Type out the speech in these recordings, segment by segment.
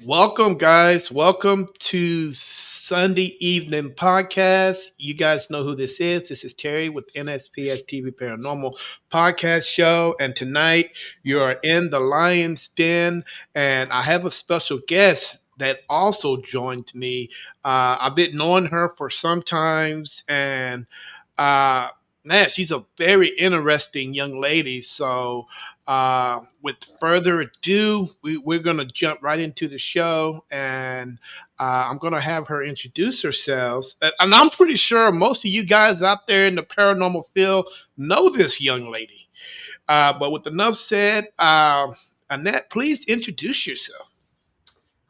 Welcome, guys. Welcome to Sunday Evening Podcast. You guys know who this is. This is Terry with NSPS TV Paranormal Podcast Show. And tonight you are in the Lion's Den. And I have a special guest that also joined me. I've been knowing her for some times. And uh, man, she's a very interesting young lady. So, with further ado, we're going to jump right into the show, and I'm going to have her introduce herself. And I'm pretty sure most of you guys out there in the paranormal field know this young lady. But with enough said, Annette, please introduce yourself.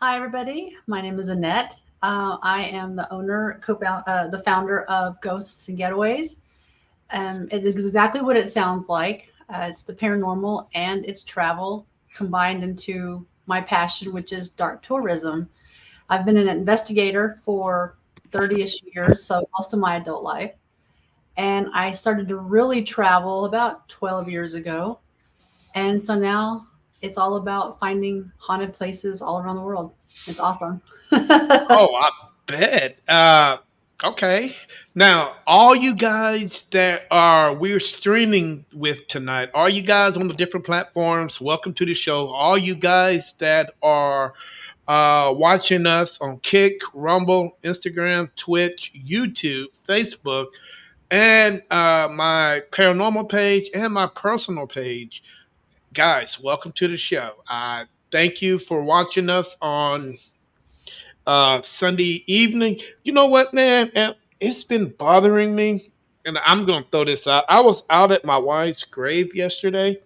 Hi, everybody. My name is Annette. I am the owner, the founder of Ghosts and Getaways. It is exactly what it sounds like. It's the paranormal and it's travel combined into my passion, which is dark tourism. I've been an investigator for 30-ish years, so most of my adult life. And I started to really travel about 12 years ago. And so now it's all about finding haunted places all around the world. It's awesome. Oh, I bet. Okay. Now, all you guys that are we're streaming with tonight, all you guys on the different platforms, welcome to the show. All you guys that are watching us on Kick, Rumble, Instagram, Twitch, YouTube, Facebook, and my paranormal page and my personal page. Guys, welcome to the show. Thank you for watching us on Sunday evening. You know what, man? It's been bothering me, and I'm going to throw this out. I was out at my wife's grave yesterday,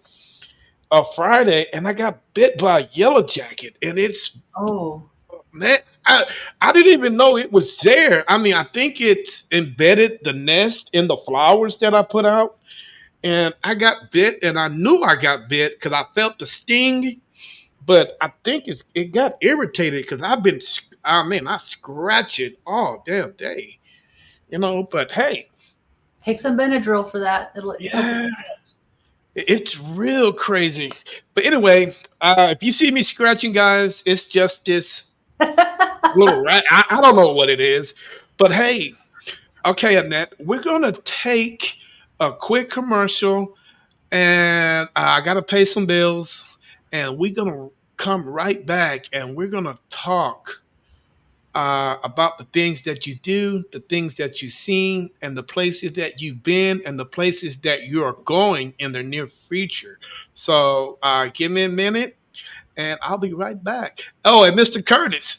Friday, and I got bit by a yellow jacket, and it's Oh, man. I didn't even know it was there. I mean, I think it's embedded the nest in the flowers that I put out, and I got bit, and I knew I got bit because I felt the sting, but I think it got irritated because I mean, I scratch it all damn day, But hey, take some Benadryl for that. It'll help yeah, it's real crazy. But anyway, if you see me scratching, guys, it's just this you. little rat. I don't know what it is, but hey, okay, Annette, we're gonna take a quick commercial, and I gotta pay some bills, and we're gonna come right back, and we're gonna talk about the things that you do, the things that you've seen, and the places that you've been, and the places that you're going in the near future. So give me a minute, and I'll be right back. Oh, and Mr. Curtis,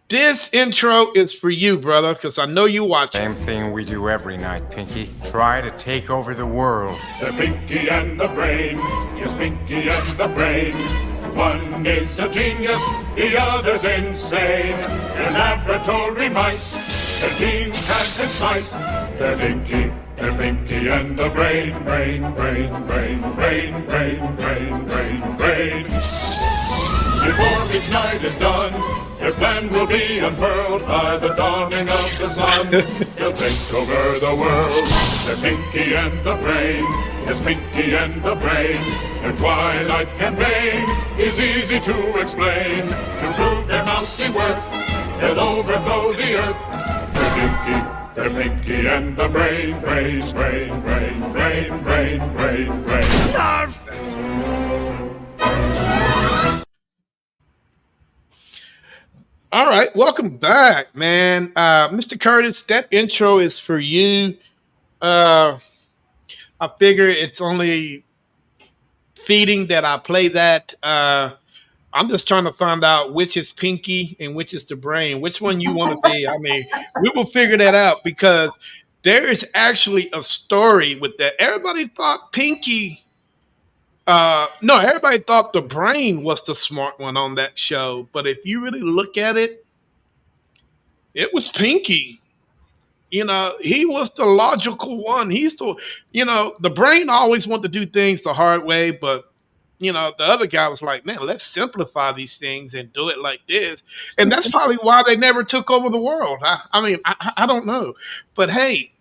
this intro is for you, brother, because I know you watch it. Same thing we do every night, Pinky. Try to take over the world. The Pinky and the Brain, yes, Pinky and the Brain. One is a genius, the other's insane. They're laboratory mice, their genes have been sliced. They're Pinky and the Brain, brain, brain, brain, brain, brain, brain, brain, brain. Before each night is done, their plan will be unfurled by the dawning of the sun. They'll take over the world. They're Pinky and the Brain. Yes, Pinky and the Brain. Their twilight campaign is easy to explain. To prove their mousy worth, they'll overthrow the earth. They're Pinky and the Brain, brain, brain, brain, brain, brain, brain, brain. All right, welcome back, man. Mr. Curtis, that intro is for you. Uh, I figure it's only feeding that I play that. I'm just trying to find out which is Pinky and which is the Brain, which one you want to be. I mean, we will figure that out because there is actually a story with that. Everybody thought Pinky. No, everybody thought the Brain was the smart one on that show, but if you really look at it, it was Pinky. He was the logical one. The Brain always wanted to do things the hard way, but the other guy was like, man, let's simplify these things and do it like this. And that's probably why they never took over the world. I mean, I don't know. But hey,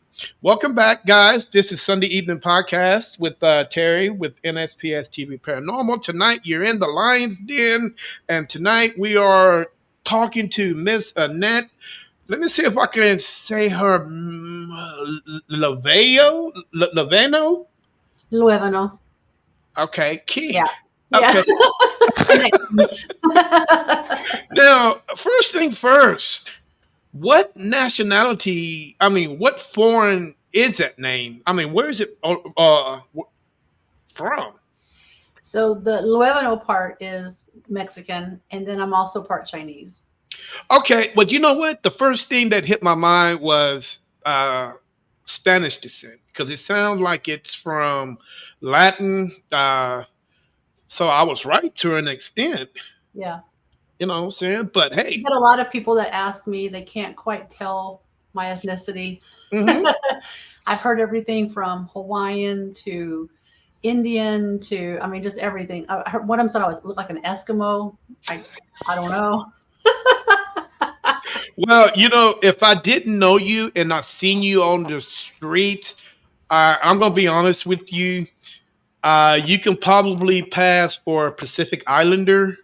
welcome back, guys. This is Sunday Evening Podcast with Terry with NSPS TV Paranormal. Tonight, you're in the Lion's Den, and tonight we are talking to Miss Annette. Let me see if I can say her Luevano. Luevano. Okay, King. Yeah. Yeah. Okay. Now, first thing first, what nationality? I mean, what foreign is that name? I mean, where is it from? So the Luevano part is Mexican, and then I'm also part Chinese. Okay, but you know what? The first thing that hit my mind was Spanish descent because it sounds like it's from Latin. So I was right to an extent, Yeah. you know what I'm saying? But I hey, get a lot of people that ask me, they can't quite tell my ethnicity. hmm I've heard everything from Hawaiian to Indian to, I mean, just everything. I heard one of them said I was look like an Eskimo. I, I don't know. well, you know, if I didn't know you and I seen you on the street, I'm gonna be honest with you. You can probably pass for a Pacific Islander.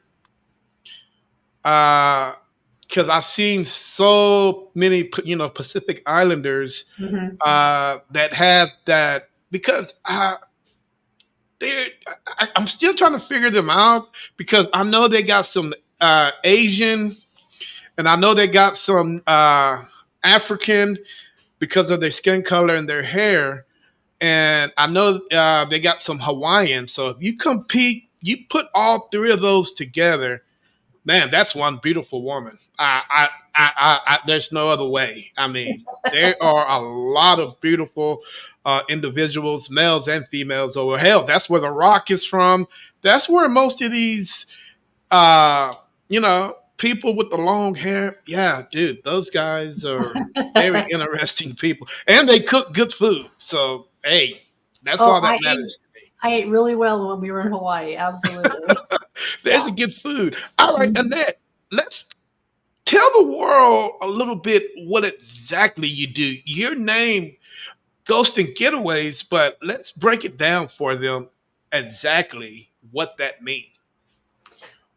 Because I've seen so many, Pacific Islanders Hmm. that have that. Because they're, I'm still trying to figure them out because I know they got some Asian, and I know they got some African because of their skin color and their hair, and I know they got some Hawaiian. So if you compete, you put all three of those together, man, that's one beautiful woman. There's no other way. I mean, there are a lot of beautiful individuals, males and females. Over hell, that's where the Rock is from. That's where most of these, people with the long hair. Yeah, dude, those guys are very interesting people, and they cook good food. So, hey, that's Oh, all that matters to me. I ate really well when we were in Hawaii. Absolutely. There's Yeah. a good food. All right, Mhm. Annette, let's tell the world a little bit what exactly you do. Your name, Ghost and Getaways, but let's break it down for them exactly what that means.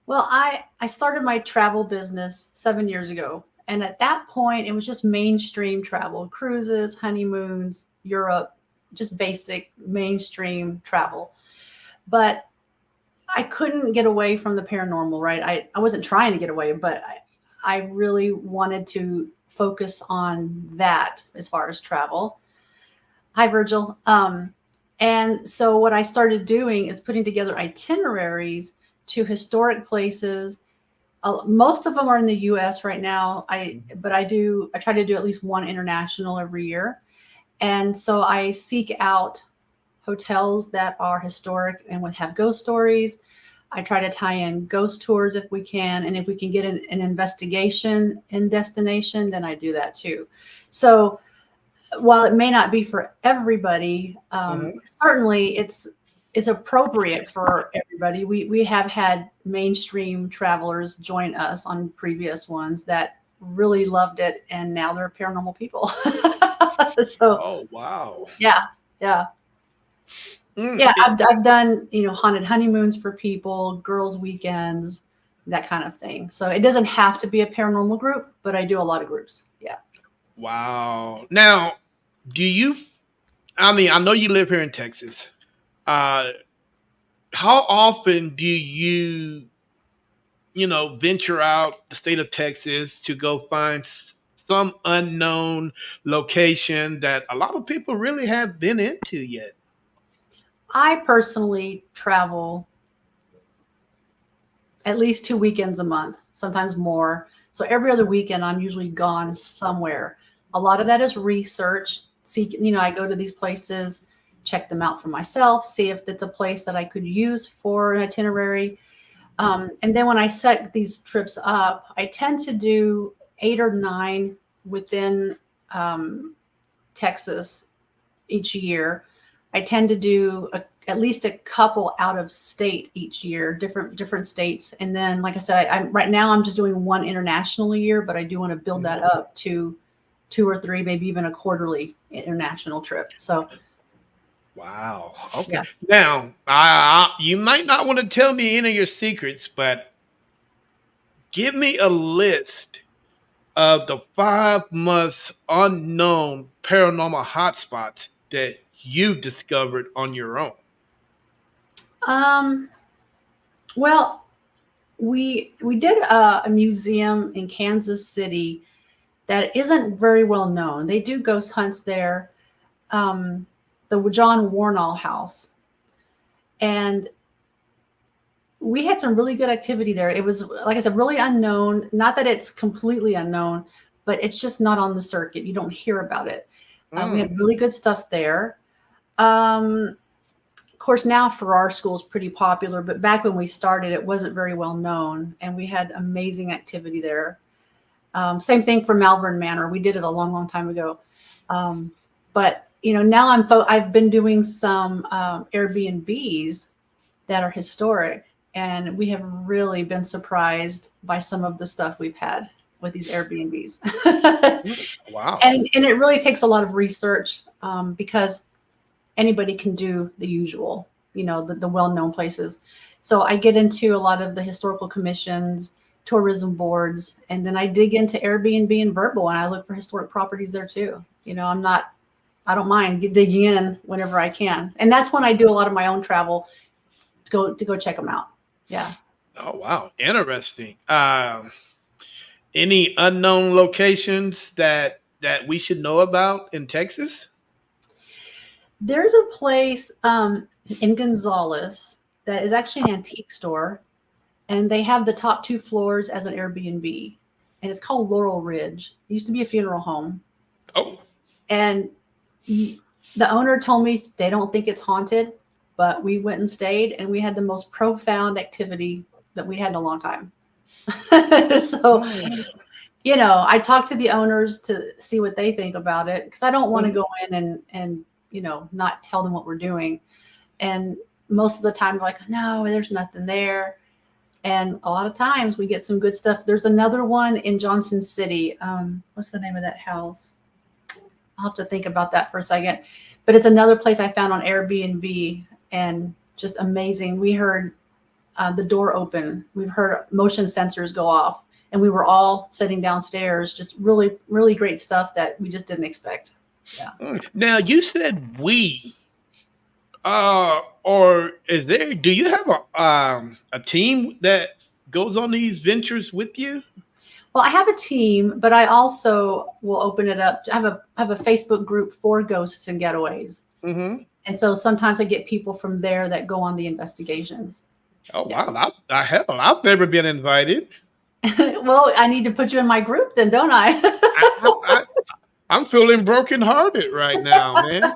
Well, I started my travel business 7 years ago. And at that point, it was just mainstream travel, cruises, honeymoons, Europe, just basic mainstream travel. But I couldn't get away from the paranormal, right? I wasn't trying to get away, but I really wanted to focus on that as far as travel. Hi, Virgil. And so what I started doing is putting together itineraries to historic places. Most of them are in the U.S. right now. But I try to do at least one international every year. And so I seek out hotels that are historic and would have ghost stories. I try to tie in ghost tours if we can, and if we can get an investigation in destination, then I do that too. So while it may not be for everybody, Mhm. certainly it's appropriate for everybody. We have had mainstream travelers join us on previous ones that really loved it, and now they're paranormal people. So Oh, wow. yeah, yeah, Mm, yeah. it- I've done haunted honeymoons for people, girls' weekends, that kind of thing. So it doesn't have to be a paranormal group, but I do a lot of groups. Yeah. wow. Now, do you, I mean, I know you live here in Texas. Uh, how often do you venture out the state of Texas to go find some unknown location that a lot of people really have been into yet? I personally travel at least 2 weekends a month, sometimes more. So every other weekend, I'm usually gone somewhere. A lot of that is research. See, I go to these places, check them out for myself, see if it's a place that I could use for an itinerary. And then when I set these trips up, I tend to do 8 or 9 within um, Texas each year. I tend to do at least a couple out of state each year, different states. And then, like I said, I'm right now I'm just doing one international a year, but I do want to build that Mhm. up to 2 or 3, maybe even a quarterly international trip. So Wow. Okay. yeah. Now, you might not want to tell me any of your secrets, but give me a list of the five most unknown paranormal hotspots that you discovered on your own. Um, well, we did a museum in Kansas City that isn't very well known. They do ghost hunts there. The John Warnall House, and we had some really good activity there. It was, like I said, really unknown. Not that it's completely unknown, but it's just not on the circuit. You don't hear about it. We Mm. had really good stuff there. Of course, now for our school is pretty popular, but back when we started, it wasn't very well known, and we had amazing activity there. Same thing for Malvern Manor. We did it a long, long time ago. But now I've been doing some Airbnbs that are historic, and we have really been surprised by some of the stuff we've had with these Airbnbs. Wow. And it really takes a lot of research, because anybody can do the usual, the well-known places. So I get into a lot of the historical commissions, tourism boards, and then I dig into Airbnb and Verbal, and I look for historic properties there too. I don't mind digging in whenever I can. And that's when I do a lot of my own travel to go check them out. Yeah. Oh wow, interesting. Any unknown locations that we should know about in Texas? There's a place in Gonzales that is actually an antique store, and they have the top two floors as an Airbnb, and it's called Laurel Ridge. It used to be a funeral home, Oh, and the owner told me they don't think it's haunted, but we went and stayed, and we had the most profound activity that we had in a long time. So, I talked to the owners to see what they think about it, because I don't want to go in and not tell them what we're doing. And most of the time, they're like, no, there's nothing there. And a lot of times we get some good stuff. There's another one in Johnson City. What's the name of that house? I'll have to think about that for a second. But it's another place I found on Airbnb, and just amazing. We heard the door open. We've heard motion sensors go off, and we were all sitting downstairs. Just really, really great stuff that we just didn't expect. Yeah. now you said we. Or do you have a team that goes on these ventures with you? Well, I have a team, but I also will open it up. I have a Facebook group for Ghosts and Getaways. Mm-hmm. And so sometimes I get people from there that go on the investigations. Oh Yeah. wow, hell, I've never been invited. Well, I need to put you in my group then, don't I? I, I'm feeling brokenhearted right now, man.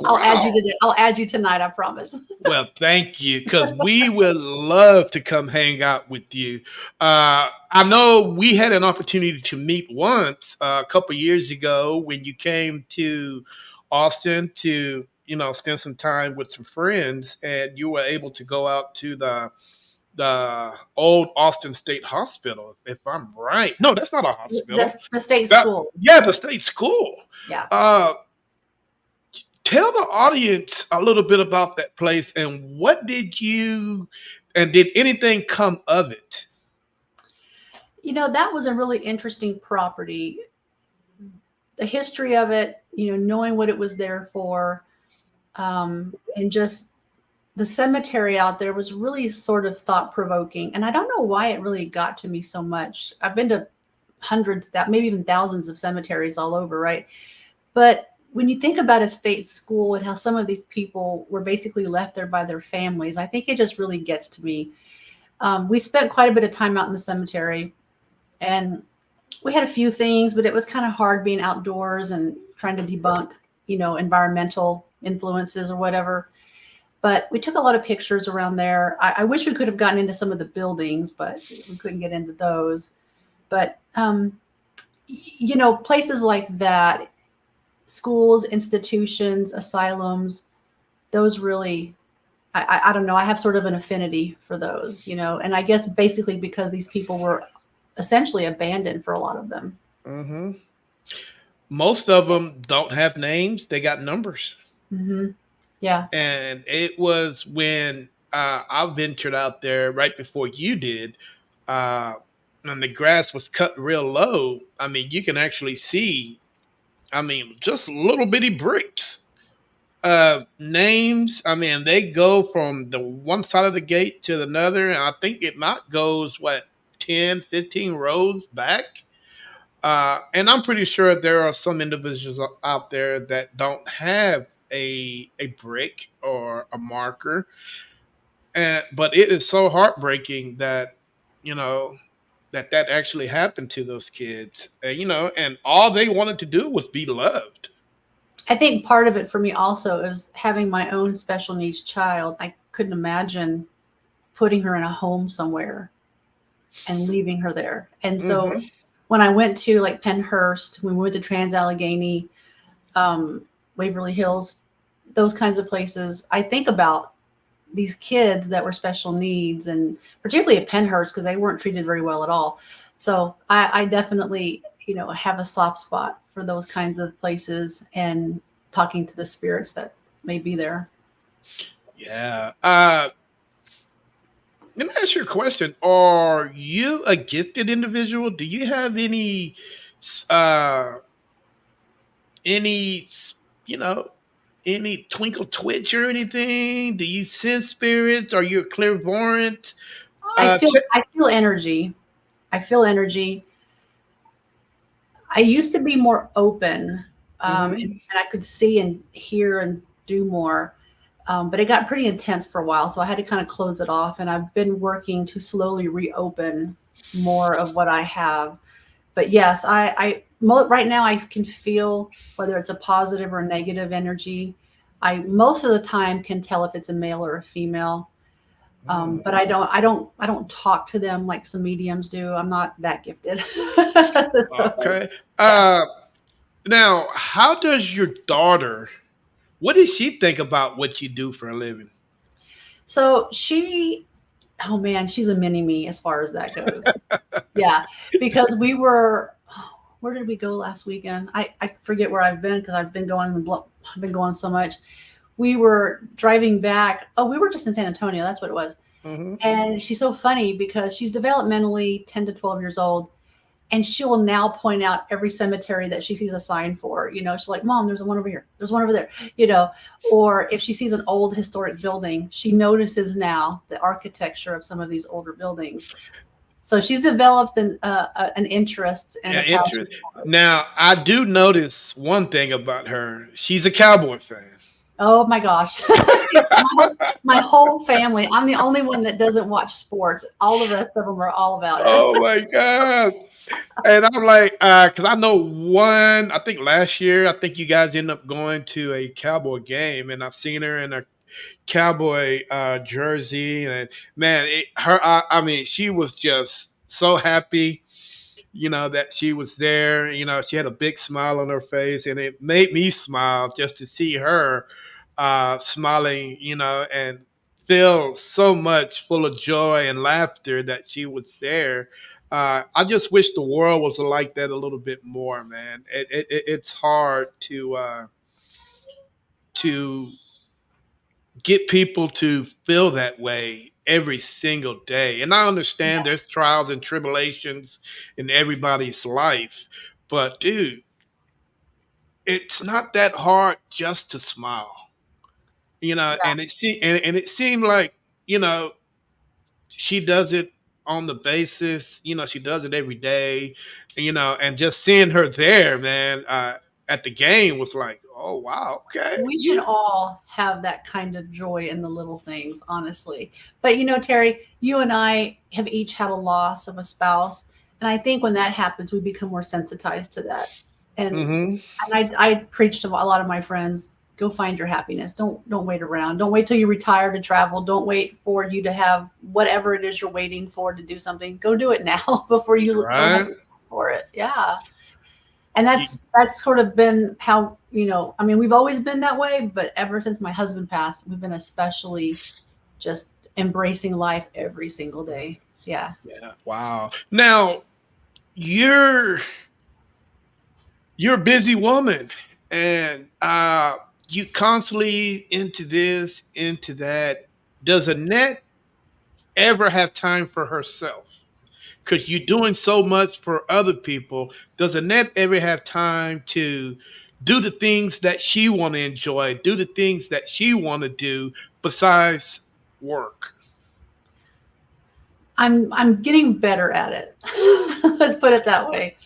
I'll add you tonight, I promise. Well, thank you, because we would love to come hang out with you. I know we had an opportunity to meet once a couple years ago when you came to Austin to, spend some time with some friends, and you were able to go out to the old Austin State Hospital, if I'm right. No, that's not a hospital. The state That- school. yeah, the state school. Yeah. Tell the audience a little bit about that place and did anything come of it? That was a really interesting property. The history of it, knowing what it was there for, and just the cemetery out there was really sort of thought provoking. And I don't know why it really got to me so much. I've been to hundreds, maybe even thousands of cemeteries all over, right? But when you think about a state school and how some of these people were basically left there by their families, I think it just really gets to me. We spent quite a bit of time out in the cemetery, and we had a few things, but it was kind of hard being outdoors and trying to debunk, environmental influences or whatever. But we took a lot of pictures around there. I wish we could have gotten into some of the buildings, but we couldn't get into those. But, places like that, schools, institutions, asylums, those really, I don't know, I have sort of an affinity for those, and I guess basically because these people were essentially abandoned for a lot of them. Mm-hmm. Most of them don't have names; they got numbers. Mm-hmm. Yeah. And it was when I ventured out there right before you did. and the grass was cut real low, I mean, you can actually see, I mean, just little bitty bricks. Names, I mean, they go from the one side of the gate to another, and I think it not goes, what, 10, 15 rows back? And I'm pretty sure there are some individuals out there that don't have a brick or a marker, and but it is so heartbreaking that you know that actually happened to those kids, and all they wanted to do was be loved. I think part of it for me also is having my own special needs child. I couldn't imagine putting her in a home somewhere and leaving her there. And so Hmm. when I went to like Pennhurst, when we went to Trans Allegheny, um, Waverly Hills, those kinds of places, I think about these kids that were special needs, and particularly at Pennhurst because they weren't treated very well at all. So I definitely, have a soft spot for those kinds of places and talking to the spirits that may be there. Yeah. Let me ask you a question. Are you a gifted individual? Do you have uh, any, you know, any twinkle twitch or anything? Do you sense spirits? Are you a clairvoyant? I Uh, feel t- I feel energy. I feel energy. I used to be more open, mhm. and I could see and hear and do more. But it got pretty intense for a while, so I had to kind of close it off. And I've been working to slowly reopen more of what I have. But yes, right now I can feel whether it's a positive or negative energy. I most of the time can tell if it's a male or a female. Mm. But I don't talk to them like some mediums do. I'm not that gifted. So, Okay. yeah. Uh, Now, how does your daughter? What does she think about what you do for a living? So oh man, she's a mini me as far as that goes. Yeah, because where did we go last weekend? I forget where I've been because I've been going so much. We were driving back. Oh, we were just in San Antonio. That's what it was. Hmm. And she's so funny because she's developmentally 10 to 12 years old, and she will now point out every cemetery that she sees a sign for. She's like, "Mom, there's one over here. There's one over there." Or if she sees an old historic building, she notices now the architecture of some of these older buildings. So she's developed an interest and Yeah, a passion interest. for it. Now, I do notice one thing about her. She's a Cowboy fan. Oh my gosh. My whole family. I'm the only one that doesn't watch sports. All the rest of them are all about it. Oh my God. And I'm like, because I know one, I think last year, I think you guys ended up going to a Cowboy game, and I've seen her in a Cowboy jersey. And man, I mean, she was just so happy, that she was there. She had a big smile on her face, and it made me smile just to see her smiling, and feel so much full of joy and laughter that she was there. I just wish the world was like that a little bit more, man. It's hard to get people to feel that way every single day. And I understand Yeah. there's trials and tribulations in everybody's life, but dude, it's not that hard just to smile. And it seemed like, you know, she does it on the basis, she does it every day, and just seeing her there, man, at the game was like, oh wow, okay, We should yeah. all have that kind of joy in the little things, honestly. But Terry, you and I have each had a loss of a spouse, and I think when that happens, we become more sensitized to that. And Hmm. I preach to a lot of my friends: go find your happiness. Don't wait around. Don't wait till you retire to travel. Don't wait for you to have whatever it is you're waiting for to do something. Go do it now before you don't have Right. to wait for it. Yeah. And that's sort of been how, I mean, we've always been that way, but ever since my husband passed, we've been especially just embracing life every single day. Yeah. Yeah. Wow. Now you're you're a busy woman, and you constantly into this, into that. Does Annette ever have time for herself? because you're doing so much for other people. Does Annette ever have time to do the things that she want to enjoy, do the things that she want to do besides work? I'm getting better at it. Let's put it that way.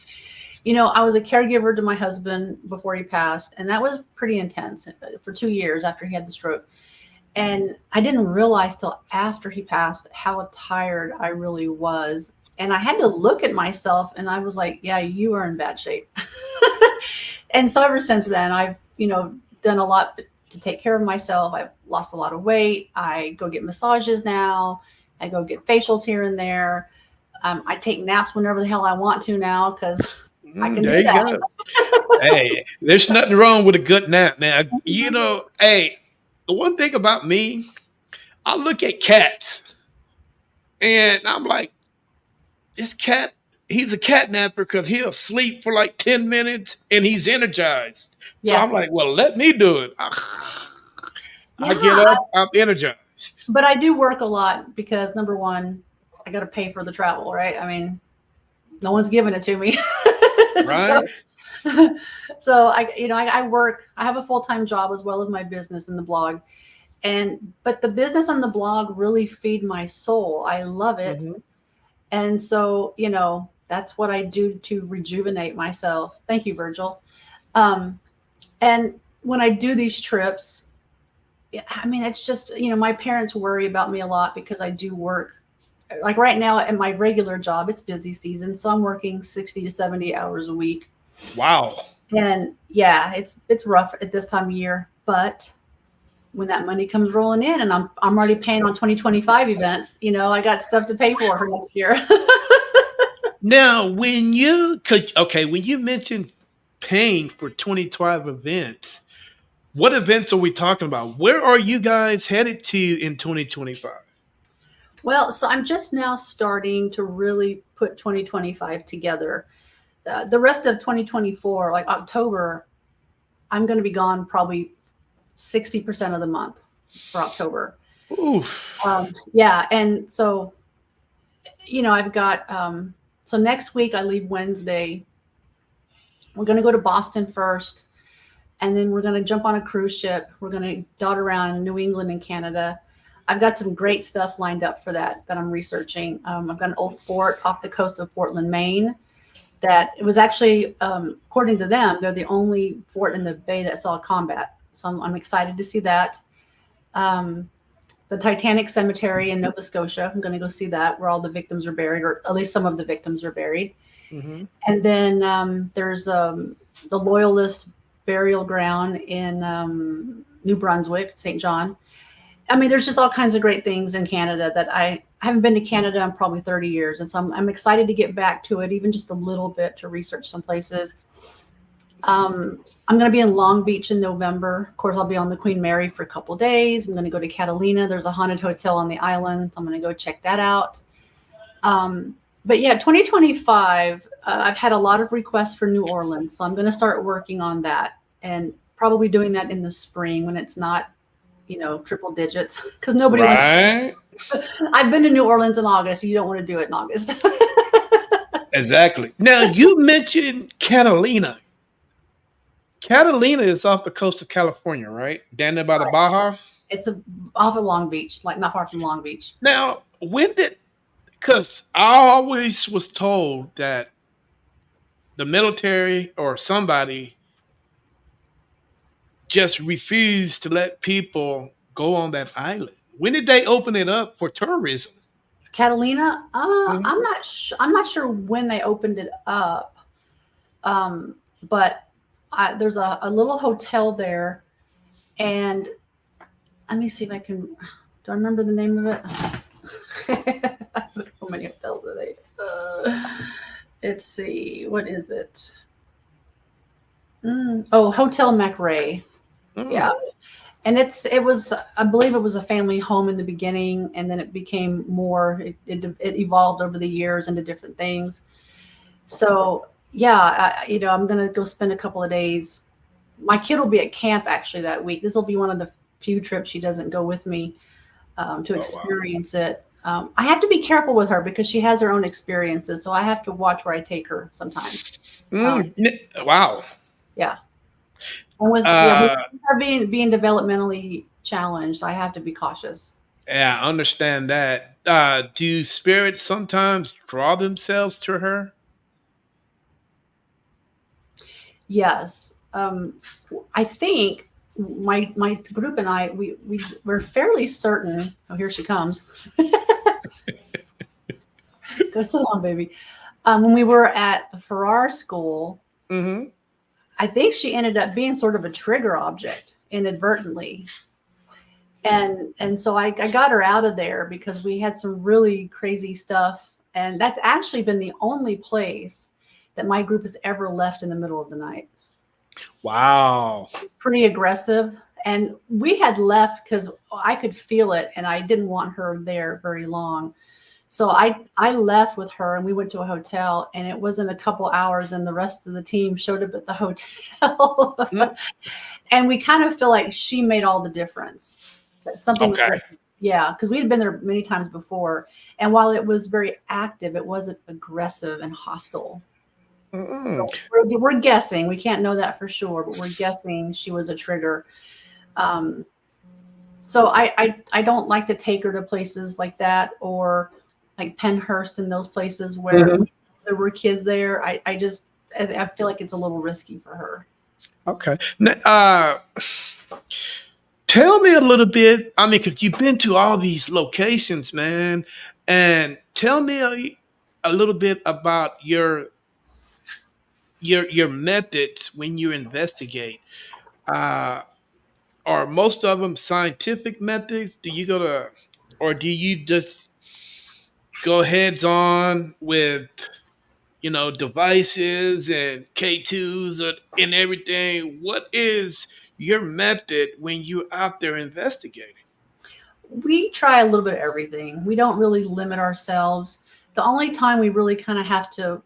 I was a caregiver to my husband before he passed, and that was pretty intense for 2 years after he had the stroke. And I didn't realize till after he passed how tired I really was. And I had to look at myself and I was like, yeah, you are in bad shape. And so ever since then, I've, done a lot to take care of myself. I've lost a lot of weight. I go get massages now. I go get facials here and there. I take naps whenever the hell I want to now because I can There do you that. go. Hey, there's nothing wrong with a good nap, man. Hey, the one thing about me, I look at cats and I'm like, this cat, he's a cat napper because he'll sleep for like 10 minutes and he's energized. So Yeah. I'm like, well, let me do it. I get Yeah. up, I'm energized. But I do work a lot because number one, I got to pay for the travel, right? I mean, no one's giving it to me. Right? So I work, I have a full-time job as well as my business and the blog. But the business and the blog really feed my soul. I love it. Mhm. And so, that's what I do to rejuvenate myself. Thank you, Virgil. And when I do these trips, yeah, I mean, it's just, my parents worry about me a lot because I do work. Like right now at my regular job, it's busy season. So I'm working 60 to 70 hours a week. Wow. And yeah, it's rough at this time of year. But when that money comes rolling in and I'm already paying on 2025 events, I got stuff to pay for next year. Now, when you mentioned paying for 2012 events, what events are we talking about? Where are you guys headed to in 2025? Well, so I'm just now starting to really put 2025 together. The rest of 2024, like October, I'm going to be gone probably 60% of the month for October. Ooh. Yeah. And so, I've got, so next week I leave Wednesday. We're going to go to Boston first, and then we're going to jump on a cruise ship. We're going to dot around New England and Canada. I've got some great stuff lined up for that I'm researching. I've got an old fort off the coast of Portland, Maine, that it was actually, according to them, they're the only fort in the bay that saw combat. So I'm excited to see that. The Titanic Cemetery in Nova Scotia, I'm going to go see that, where all the victims are buried, or at least some of the victims are buried. Mhm. And then there's the Loyalist burial ground in New Brunswick, St. John. I mean, there's just all kinds of great things in Canada that I haven't been to Canada in probably 30 years. And so I'm excited to get back to it, even just a little bit, to research some places. I'm going to be in Long Beach in November. Of course, I'll be on the Queen Mary for a couple days. I'm going to go to Catalina. There's a haunted hotel on the island, so I'm going to go check that out. But yeah, 2025, I've had a lot of requests for New Orleans, so I'm going to start working on that, and probably doing that in the spring when it's not, triple digits, because nobody wants Right? to. I've been to New Orleans in August. You don't want to do it in August. Exactly. Now, you mentioned Catalina. Catalina is off the coast of California, right? Down there by the Baja. It's off of Long Beach, like not far from Long Beach. Now, because I always was told that the military or somebody just refused to let people go on that island. When did they open it up for tourism? Catalina, Mhm. I'm not sure when they opened it up, but there's a little hotel there, and let me see if I can. Do I remember the name of it? How many hotels are they? Let's see. What is it? Hotel McRae. Yeah. Oh, And I believe it was a family home in the beginning, and then it became more, it evolved over the years into different things. So yeah, I'm going to go spend a couple of days. My kid will be at camp actually that week. This will be one of the few trips she doesn't go with me to wow. experience it. I have to be careful with her because she has her own experiences. So I have to watch where I take her sometimes. Wow. Yeah. And with Uh, her being developmentally challenged, I have to be cautious. yeah, I understand that. Do spirits sometimes draw themselves to her? Yes. I think my group and I we're fairly certain. Oh, here she comes. Go sit down, baby. When we were at the Farrar School, Mm-hmm. I think she ended up being sort of a trigger object inadvertently. And so I got her out of there because we had some really crazy stuff. And that's actually been the only place that my group has ever left in the middle of the night. Wow. Pretty aggressive. And we had left because I could feel it and I didn't want her there very long. So I left with her and we went to a hotel, and it wasn't a couple hours and the rest of the team showed up at the hotel. Mm. And we kind of feel like she made all the difference. That something was Okay. different. Yeah, because we had been there many times before. And while it was very active, it wasn't aggressive and hostile. Mm-mm. We're guessing. We can't know that for sure, but we're guessing she was a trigger. Um, so I don't like to take her to places like that, or like Penhurst and those places where Mhm. there were kids there. I feel like it's a little risky for her. Okay. Tell me a little bit. I mean, because you've been to all these locations, man, and tell me a little bit about your methods when you investigate. Uh, are most of them scientific methods? Do you go to, or do you just go heads on with devices and K2s and everything? What is your method when you're out there investigating? We try a little bit of everything. We don't really limit ourselves. The only time we really kind of have to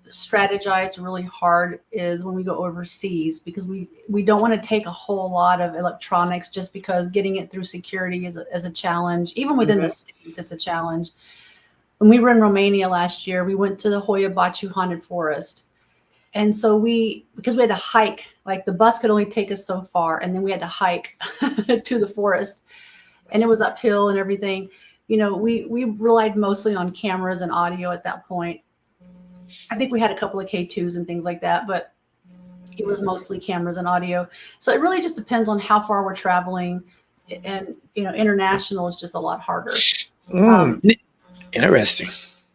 strategize really hard is when we go overseas, because we don't want to take a whole lot of electronics, just because getting it through security is a challenge. Even within the Mhm. states, it's a challenge. When we were in Romania last year, we went to the Hoya Baciu Haunted Forest. And so because we had to hike, like the bus could only take us so far, and then we had to hike to the forest, and it was uphill and everything. We relied mostly on cameras and audio at that point. I think we had a couple of K2s and things like that, but it was mostly cameras and audio. So it really just depends on how far we're traveling, and international is just a lot harder. Mm, Um, interesting.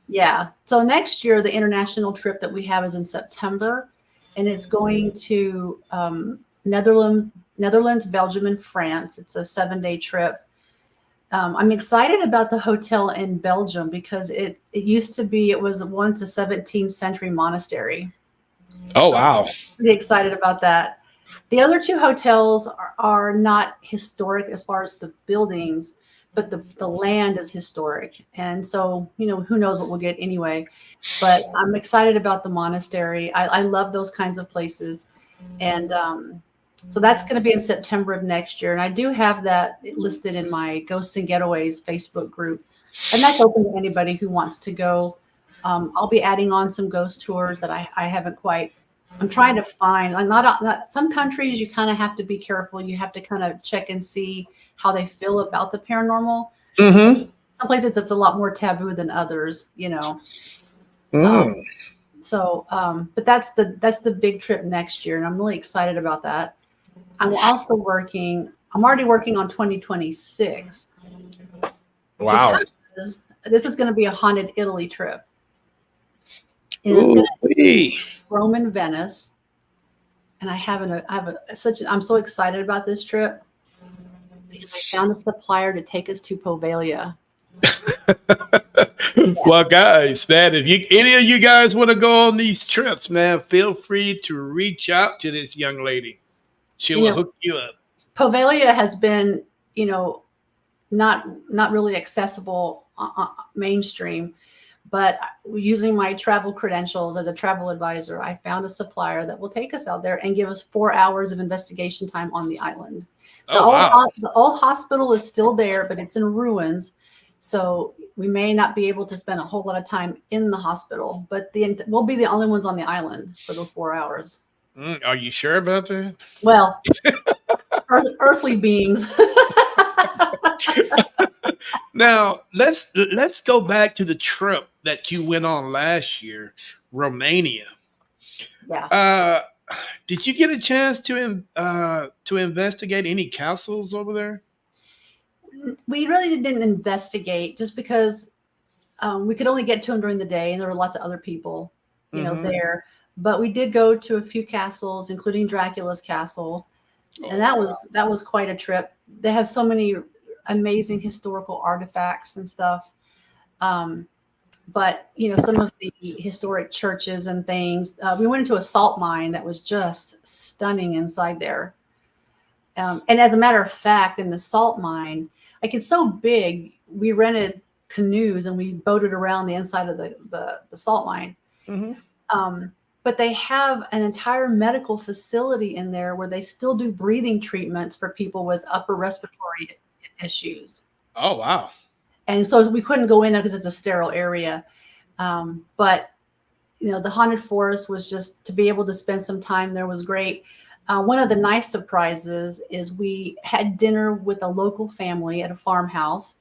yeah. So next year, the international trip that we have is in September, and it's going to Netherlands, Belgium, and France. It's a 7-day trip. I'm excited about the hotel in Belgium because it was once a 17th century monastery. Oh So I'm wow. pretty excited about that. The other two hotels are not historic as far as the buildings, but the land is historic. And so, who knows what we'll get anyway. But I'm excited about the monastery. I love those kinds of places. And so that's going to be in September of next year. And I do have that listed in my Ghost and Getaways Facebook group. And that's open to anybody who wants to go. I'll be adding on some ghost tours that I haven't quite. I'm trying to find. I'm not some countries you kind of have to be careful. You have to kind of check and see how they feel about the paranormal. Mm-hmm. Some places it's a lot more taboo than others. Um, Mm. but that's the big trip next year, and I'm really excited about that. I'm already working on 2026, Wow. because this is going to be a haunted Italy trip. And it's going Ooh to wee. Rome and Venice. And I'm so excited about this trip because I found a supplier to take us to Poveglia. Yeah. Well, guys, man, if any of you guys want to go on these trips, man, feel free to reach out to this young lady. She You will know, hook you up. Poveglia has been, not really accessible mainstream, but using my travel credentials as a travel advisor, I found a supplier that will take us out there and give us 4 hours of investigation time on the island. The Oh old wow. the old hospital is still there, but it's in ruins. So we may not be able to spend a whole lot of time in the hospital, but we'll be the only ones on the island for those 4 hours. Are you sure about that? Well, earthly beings. Now let's go back to the trip that you went on last year, Romania. Yeah. Uh, did you get a chance to investigate any castles over there? We really didn't investigate just because we could only get to them during the day, and there were lots of other people, Hmm. there. But we did go to a few castles, including Dracula's castle, and Oh that wow. was quite a trip. They have so many amazing historical artifacts and stuff. Um, but some of the historic churches and things. We went into a salt mine that was just stunning inside there. And as a matter of fact, in the salt mine, like it's so big, we rented canoes and we boated around the inside of the salt mine. Hmm. Um, but they have an entire medical facility in there where they still do breathing treatments for people with upper respiratory issues. Oh wow. And so we couldn't go in there because it's a sterile area. But the haunted forest was just to be able to spend some time there was great. One of the nice surprises is we had dinner with a local family at a farmhouse,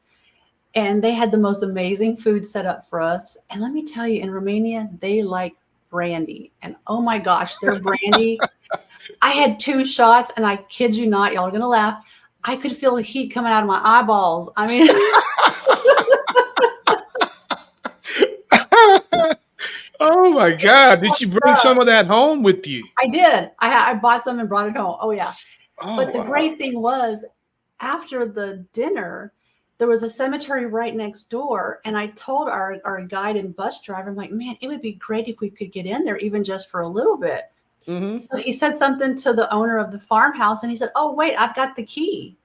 and they had the most amazing food set up for us. And let me tell you, in Romania, they like brandy. And oh my gosh, their brandy. I had 2 shots, and I kid you not, y'all are going to laugh. I could feel the heat coming out of my eyeballs. I mean, Oh my God! Did you bring stuff. some of that home with you? I did. I bought some and brought it home. Oh, yeah. Oh But the wow. great thing was, after the dinner, there was a cemetery right next door. And I told our guide and bus driver, I'm like, man, it would be great if we could get in there even just for a little bit. Hmm. So he said something to the owner of the farmhouse, and he said, oh, wait, I've got the key.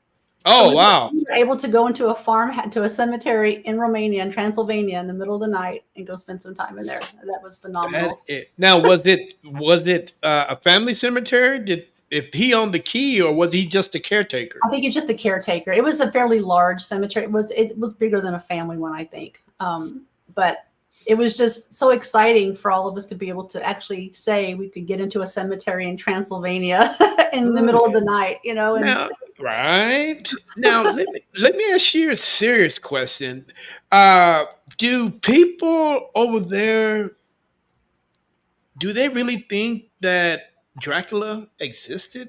So Oh wow. we were able to go into to a cemetery in Romania, in Transylvania, in the middle of the night and go spend some time in there. That was That phenomenal. it. Now was it a family cemetery? Did if he owned the key or was he just a caretaker? I think it's just a caretaker. It was a fairly large cemetery. It was bigger than a family one, I think. But it was just so exciting for all of us to be able to actually say we could get into a cemetery in Transylvania in the middle of the night, and Now, right now, let me ask you a serious question. Uh, do people over there do they really think that Dracula existed?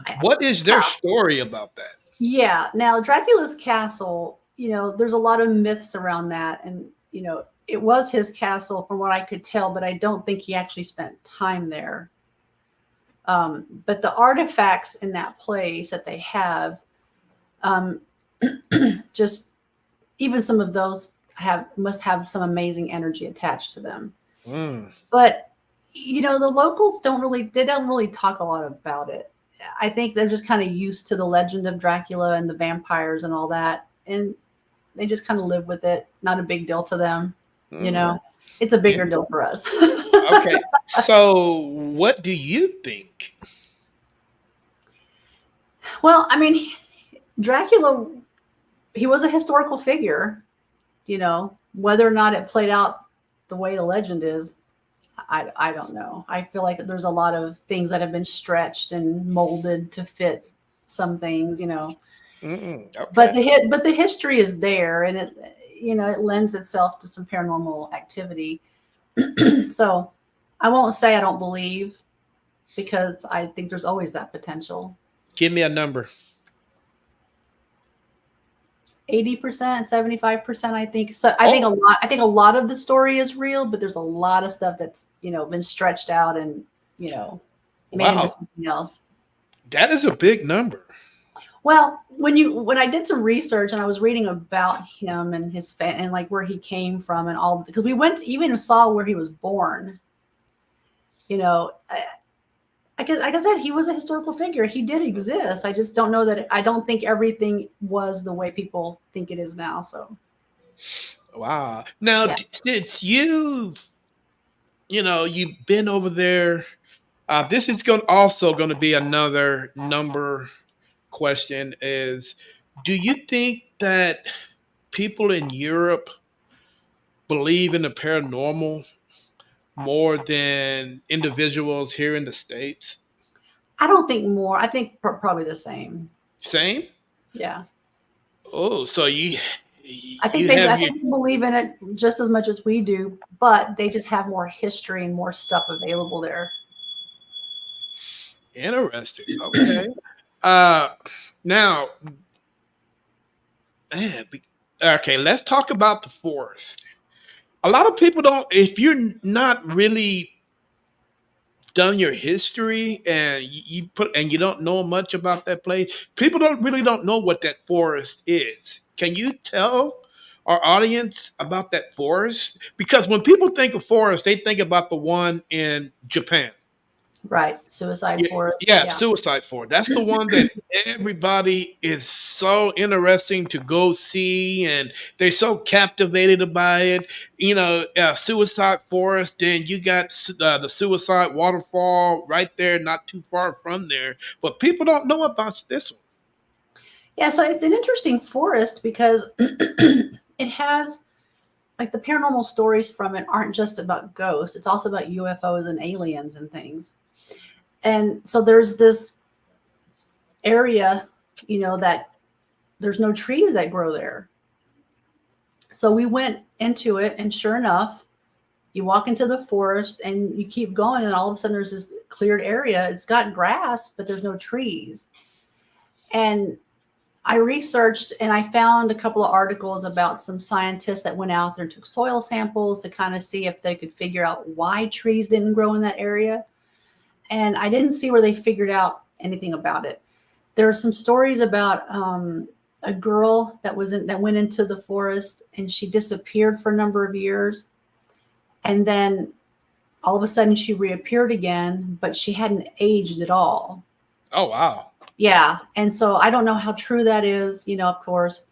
I, What is their story about that? yeah. Now Dracula's castle, there's a lot of myths around that, and it was his castle from what I could tell, but I don't think he actually spent time there. But the artifacts in that place that they have, um, just even some of those must have some amazing energy attached to them. Mm, But the locals don't really talk a lot about it. I think they're just kind of used to the legend of Dracula and the vampires and all that, and they just kind of live with it. Not a big deal to them, you mm, know. It's a yeah. bigger deal for us. Okay. So, what do you think? Well, I mean, Dracula, he was a historical figure, whether or not it played out the way the legend is. I don't know. I feel like there's a lot of things that have been stretched and molded to fit some things. But Okay. the history is there, and it lends itself to some paranormal activity. So I won't say I don't believe, because I think there's always that potential. Give me a number. 80%, 75%, I think. So Oh, I think a lot of the story is real, but there's a lot of stuff that's, been stretched out and, you know, made into wow. something else. That is a big number. Well, when I did some research and I was reading about him and and like where he came from and all, because we went even saw where he was born. You know, like I said, he was a historical figure. He did exist. I just don't know that. I don't think everything was the way people think it is now. So Wow. Now, yeah. since you've been over there, this is going also going to be another number question. Is Do you think that people in Europe believe in the paranormal more than individuals here in the States? I don't think more. I think probably the same. Same? Yeah. Oh, so I think you have I your think they believe in it just as much as we do, but they just have more history and more stuff available there. interesting. Okay. Uh now, man, okay, let's talk about the forest. A lot of people don't, if you're not really done your history and you put and you don't know much about that place, people don't know what that forest is. Can you tell our audience about that forest? Because when people think of forest, they think about the one in Japan. Right. Suicide Yeah, forest. yeah, Yeah. Suicide Forest. That's the one that everybody is so interesting to go see, and they're so captivated by it. Suicide Forest. Then you got the Suicide Waterfall right there, not too far from there. But people don't know about this one. Yeah. So it's an interesting forest because it has like the paranormal stories from it aren't just about ghosts, it's also about UFOs and aliens and things. And so there's this area, that there's no trees that grow there. So we went into it, and sure enough, you walk into the forest and you keep going, and all of a sudden there's this cleared area. It's got grass, but there's no trees. And I researched and I found a couple of articles about some scientists that went out there and took soil samples to kind of see if they could figure out why trees didn't grow in that area. And I didn't see where they figured out anything about it. There are some stories about a girl that went into the forest and she disappeared for a number of years, and then all of a sudden she reappeared again, but she hadn't aged at all. Oh wow! Yeah, and so I don't know how true that is. Of course.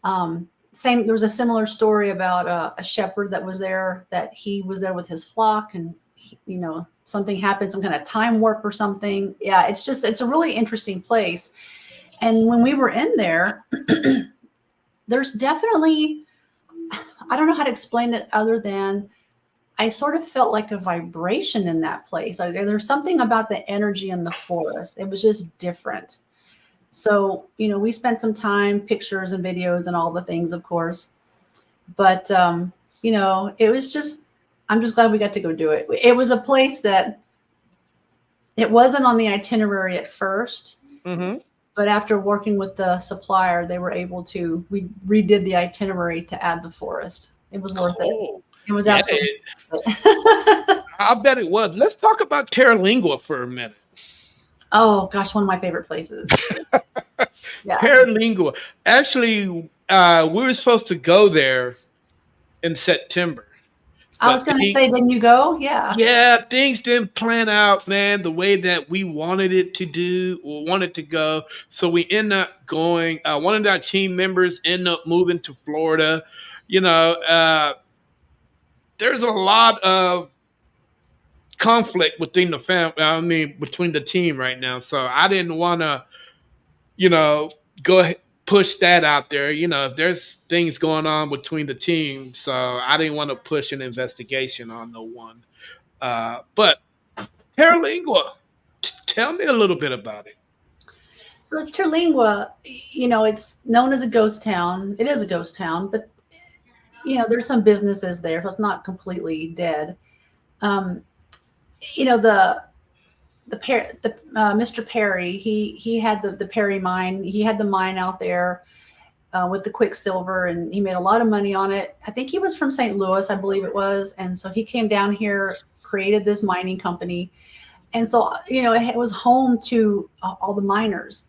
There was a similar story about a shepherd that was there. That he was there with his flock, and something happened, some kind of time warp or something. Yeah, it's a really interesting place. And when we were in there, there's definitely, I don't know how to explain it other than I sort of felt like a vibration in that place. Like, there's something about the energy in the forest. It was just different. So, we spent some time, pictures and videos and all the things, of course. But, it was just, I'm just glad we got to go do it. It was a place that it wasn't on the itinerary at first. Mm-hmm. But after working with the supplier, we redid the itinerary to add the forest. It was worth it. Cool. It was Yeah, absolutely worth it. I bet it was. Let's talk about Terra for a minute. Oh gosh, one of my favorite places. Yeah. Terra. Actually, we were supposed to go there in September. I was going to say, didn't you go? Yeah. Yeah, things didn't plan out, man, the way that we wanted it to do or wanted to go. So we ended up going. One of our team members ended up moving to Florida. There's a lot of conflict within the family. I mean, between the team right now. So I didn't want to, go ahead, push that out there. There's things going on between the teams, so I didn't want to push an investigation on no one. But Terlingua, tell me a little bit about it. So Terlingua, it's known as a ghost town. It is a ghost town, but there's some businesses there, so it's not completely dead. Mr. Perry, he had the Perry mine. He had the mine out there with the quicksilver, and he made a lot of money on it. I think he was from St. Louis, I believe it was, and so he came down here, created this mining company, and so it was home to all the miners.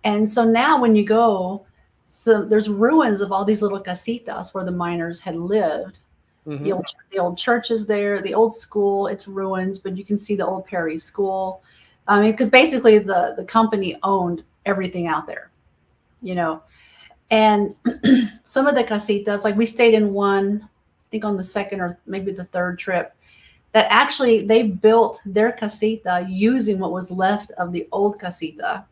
And so now when you go, so there's ruins of all these little casitas where the miners had lived. Mm-hmm. The old church is there, the old school, it's ruins, but you can see the old Perry school. I mean, because basically the company owned everything out there, and some of the casitas, like we stayed in one, I think on the second or maybe the third trip, that actually they built their casita using what was left of the old casita.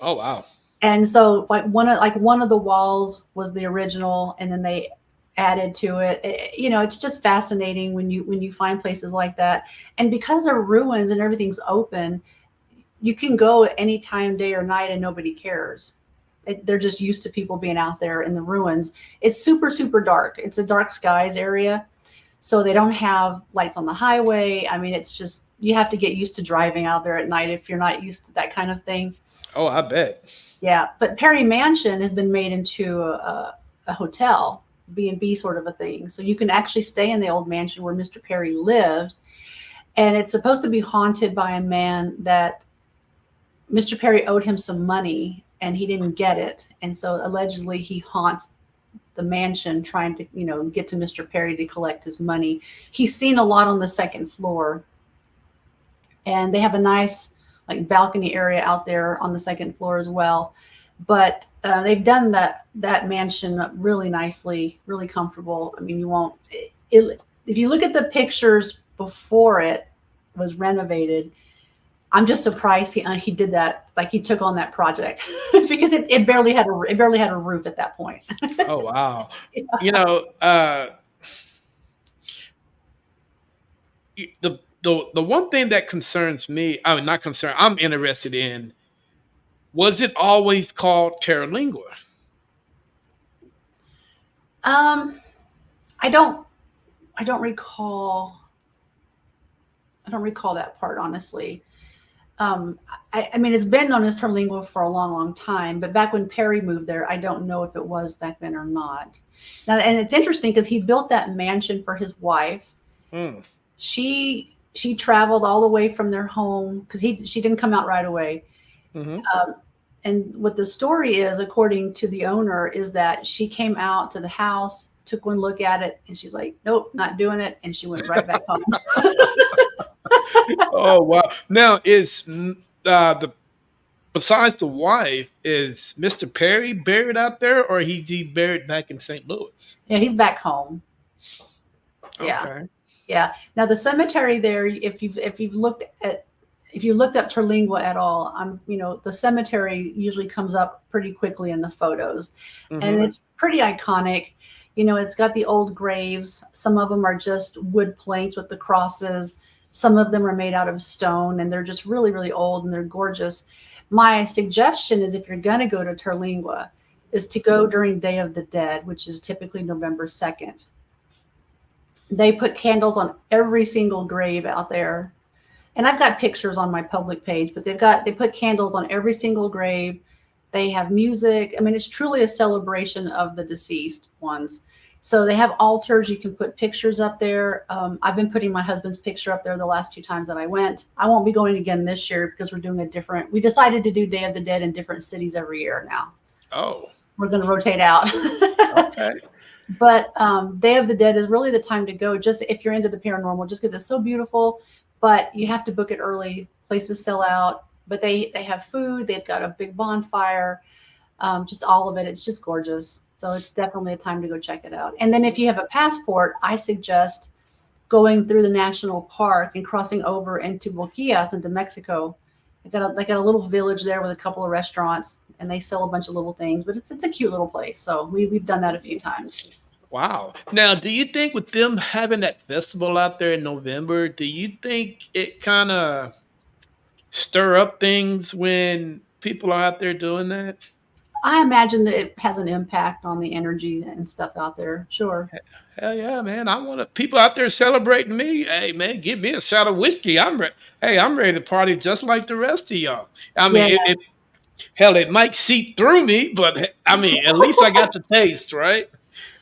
Oh, wow. And so one of the walls was the original, and then they added to it. It's just fascinating when you find places like that. And because they're ruins and everything's open, you can go at any time, day or night, and nobody cares. They're just used to people being out there in the ruins. It's super, super dark. It's a dark skies area. So they don't have lights on the highway. I mean, it's just, you have to get used to driving out there at night if you're not used to that kind of thing. Oh, I bet. Yeah. But Perry Mansion has been made into a hotel, B&B sort of a thing. So you can actually stay in the old mansion where Mr. Perry lived. And it's supposed to be haunted by a man that Mr. Perry owed him some money and he didn't get it. And so allegedly he haunts the mansion trying to, get to Mr. Perry to collect his money. He's seen a lot on the second floor. And they have a nice like balcony area out there on the second floor as well. But they've done that mansion really nicely, really comfortable. I mean, if you look at the pictures before it was renovated, I'm just surprised he did that. Like he took on that project because it barely had a roof at that point. Oh, wow. Yeah. The one thing that concerns me, I mean, not concerned, I'm interested in, was it always called Terralingua? I don't recall. I don't recall that part, honestly. I mean, it's been known as Terlingua for a long, long time, but back when Perry moved there, I don't know if it was back then or not. Now, and it's interesting because he built that mansion for his wife. Hmm. She traveled all the way from their home because she didn't come out right away. Mm-hmm. And what the story is, according to the owner, is that she came out to the house, took one look at it, and she's like, "Nope, not doing it," and she went right back home. Oh, wow. Now, the besides the wife, is Mr. Perry buried out there, or he's buried back in St. Louis? Yeah, he's back home. Yeah. Okay. Yeah. Now the cemetery there, if you've looked up Terlingua at all, the cemetery usually comes up pretty quickly in the photos, Mm-hmm. and it's pretty iconic. It's got the old graves. Some of them are just wood planks with the crosses. Some of them are made out of stone, and they're just really, really old, and they're gorgeous. My suggestion is, if you're going to go to Terlingua, is to go during Day of the Dead, which is typically November 2nd. They put candles on every single grave out there. And I've got pictures on my public page, but they put candles on every single grave. They have music. I mean, it's truly a celebration of the deceased ones. So they have altars. You can put pictures up there. I've been putting my husband's picture up there the last 2 times that I went. I won't be going again this year because we decided to do Day of the Dead in different cities every year now. Oh. We're going to rotate out. Okay. But Day of the Dead is really the time to go. Just if you're into the paranormal, just because it's so beautiful. But you have to book it early. Places sell out. But they have food. They've got a big bonfire. Just all of it. It's just gorgeous. So it's definitely a time to go check it out. And then if you have a passport, I suggest going through the national park and crossing over into Boquillas into Mexico. They got a little village there with a couple of restaurants, and they sell a bunch of little things. But it's a cute little place. So we've done that a few times. Wow. Now, do you think with them having that festival out there in November, do you think it kind of stir up things when people are out there doing that? I imagine that it has an impact on the energy and stuff out there. Sure. Hell yeah, man! I want people out there celebrating me. Hey, man, give me a shot of whiskey. I'm ready to party just like the rest of y'all. I mean, Yeah. it might seep through me, but I mean, at least I got the taste, right?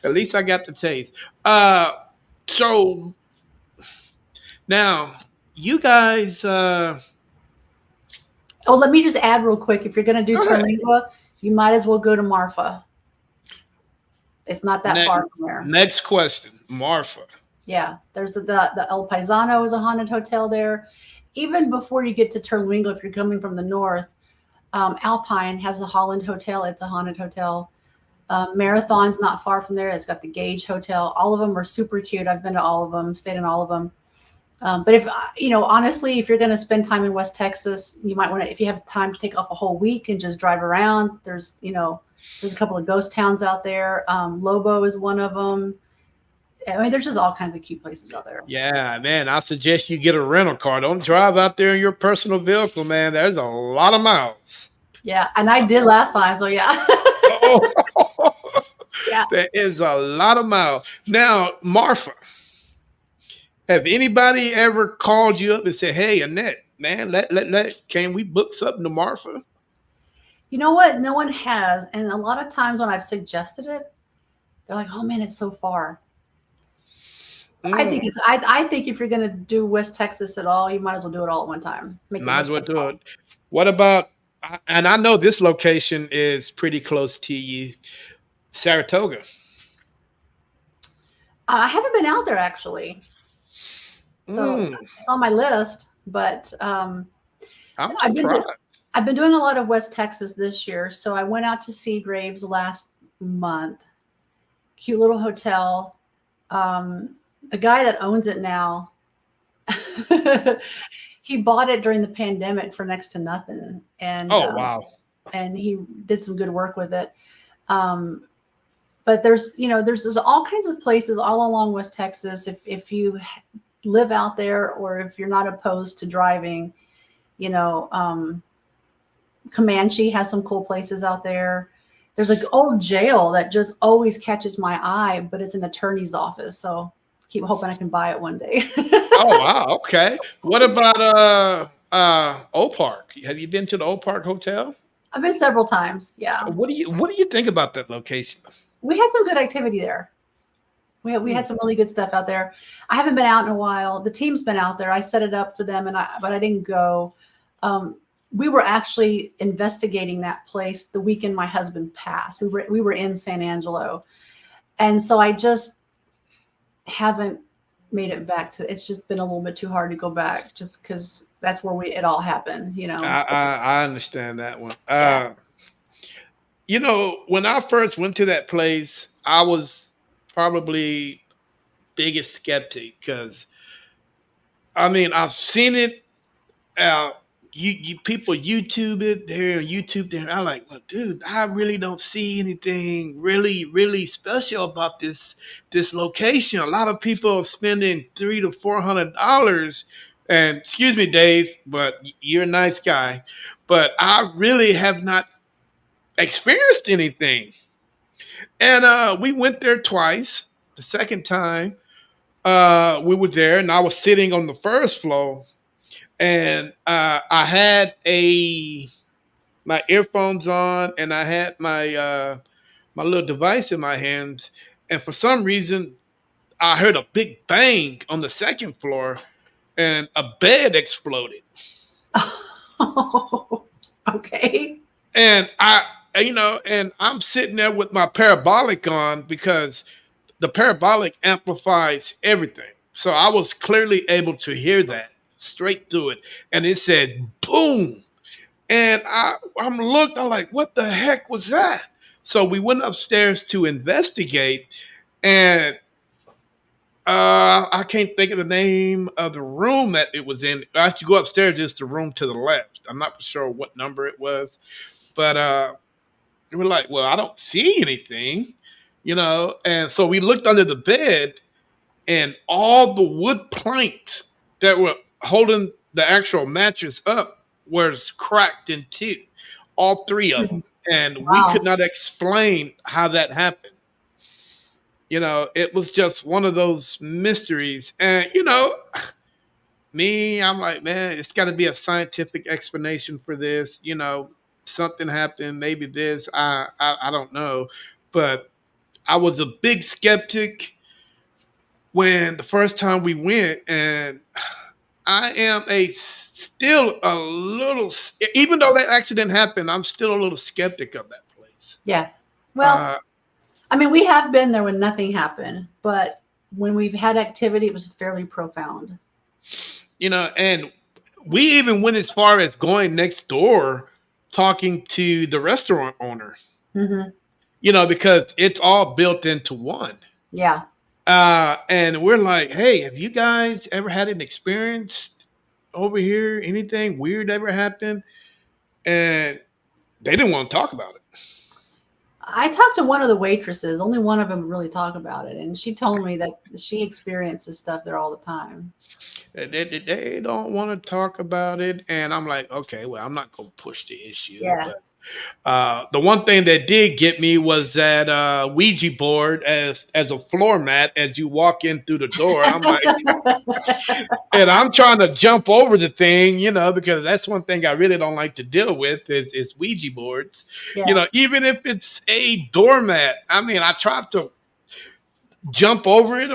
At least I got the taste. So now you guys. Oh, let me just add real quick. If you're going to do Go ahead. Terlingua, you might as well go to Marfa. It's not that far from there. Next question, Marfa. Yeah, there's the El Paisano is a haunted hotel there. Even before you get to Terlingua, if you're coming from the north, Alpine has the Holland Hotel. It's a haunted hotel. Marathon's not far from there. It's got the Gage Hotel. All of them are super cute. I've been to all of them, stayed in all of them. But if honestly, if you're going to spend time in West Texas, you might want to, if you have time to take off a whole week and just drive around. There's a couple of ghost towns out there. Lobo is one of them. I mean, there's just all kinds of cute places out there. Yeah, man. I suggest you get a rental car. Don't drive out there in your personal vehicle, man. There's a lot of miles. Yeah, and I did last time, so yeah. Oh, Yeah. there is a lot of miles. Now, Marfa, have anybody ever called you up and said, "Hey, Annette, man, can we book something to Marfa?" You know what? No one has, and a lot of times when I've suggested it, they're like, "Oh man, it's so far." I think Mm, it's. I think if you're going to do West Texas at all, you might as well do it all at one time. Make it might worth as well the do call. it. What about? And I know this location is pretty close to you, Saratoga. I haven't been out there actually, so Mm, it's on my list. But I'm I've been surprised. I've been doing a lot of West Texas this year. So I went out to see Graves last month. Cute little hotel. The guy that owns it now, he bought it during the pandemic for next to nothing, Oh wow. and he did some good work with it. Um, but there's all kinds of places all along West Texas. If you live out there, or if you're not opposed to driving, you know, Comanche has some cool places out there. There's an old jail that just always catches my eye, but it's an attorney's office. So keep hoping I can buy it one day. Oh wow. Okay. What about Old Park? Have you been to the Old Park Hotel? I've been several times. Yeah. What do you think about that location? We had some good activity there. We Hmm. had some really good stuff out there. I haven't been out in a while. The team's been out there. I set it up for them, but I didn't go. Um, we were actually investigating that place the weekend my husband passed. We were in San Angelo, and so I just haven't made it back to. It's just been a little bit too hard to go back, just because that's where it all happened. I understand that one. Yeah. When I first went to that place, I was probably biggest skeptic because I mean I've seen it. Uh, you people YouTube it there on YouTube there. I'm like, well, dude, I really don't see anything really special about this location. A lot of people are spending $300 to $400, and excuse me, Dave, but you're a nice guy, but I really have not experienced anything. And we went there twice. The second time we were there, and I was sitting on the first floor, and I had a my earphones on, and I had my little device in my hands, and for some reason I heard a big bang on the second floor, and a bed exploded, Okay. and and I'm sitting there with my parabolic on because the parabolic amplifies everything. So I was clearly able to hear that straight through it. And it said boom. And I'm like, what the heck was that? So we went upstairs to investigate, and I can't think of the name of the room that it was in. As you go upstairs, it's the room to the left. I'm not sure what number it was, but we're like, well, I don't see anything. And so we looked under the bed, and all the wood planks that were holding the actual mattress up was cracked in two, all three of them. And we could Wow. not explain how that happened. It was just one of those mysteries. And, me, I'm like, man, it's got to be a scientific explanation for this. Something happened, maybe this, I don't know. But I was a big skeptic when the first time we went, and I am still a little, even though that accident happened, I'm still a little skeptic of that place. Yeah. Well, Uh, I mean, we have been there when nothing happened, but when we've had activity, it was fairly profound. and we even went as far as going next door, talking to the restaurant owner, Hmm. because it's all built into one. Yeah. And we're like, hey, have you guys ever had an experience over here? Anything weird ever happened? And they didn't want to talk about it. I talked to one of the waitresses. Only one of them would really talk about it, and she told me that she experiences stuff there all the time. They don't want to talk about it. And I'm like, okay, well, I'm not going to push the issue. Yeah. But the one thing that did get me was that Ouija board as a floor mat as you walk in through the door. I'm like, and I'm trying to jump over the thing, because that's one thing I really don't like to deal with is Ouija boards. Yeah. Even if it's a doormat, I mean, I tried to jump over it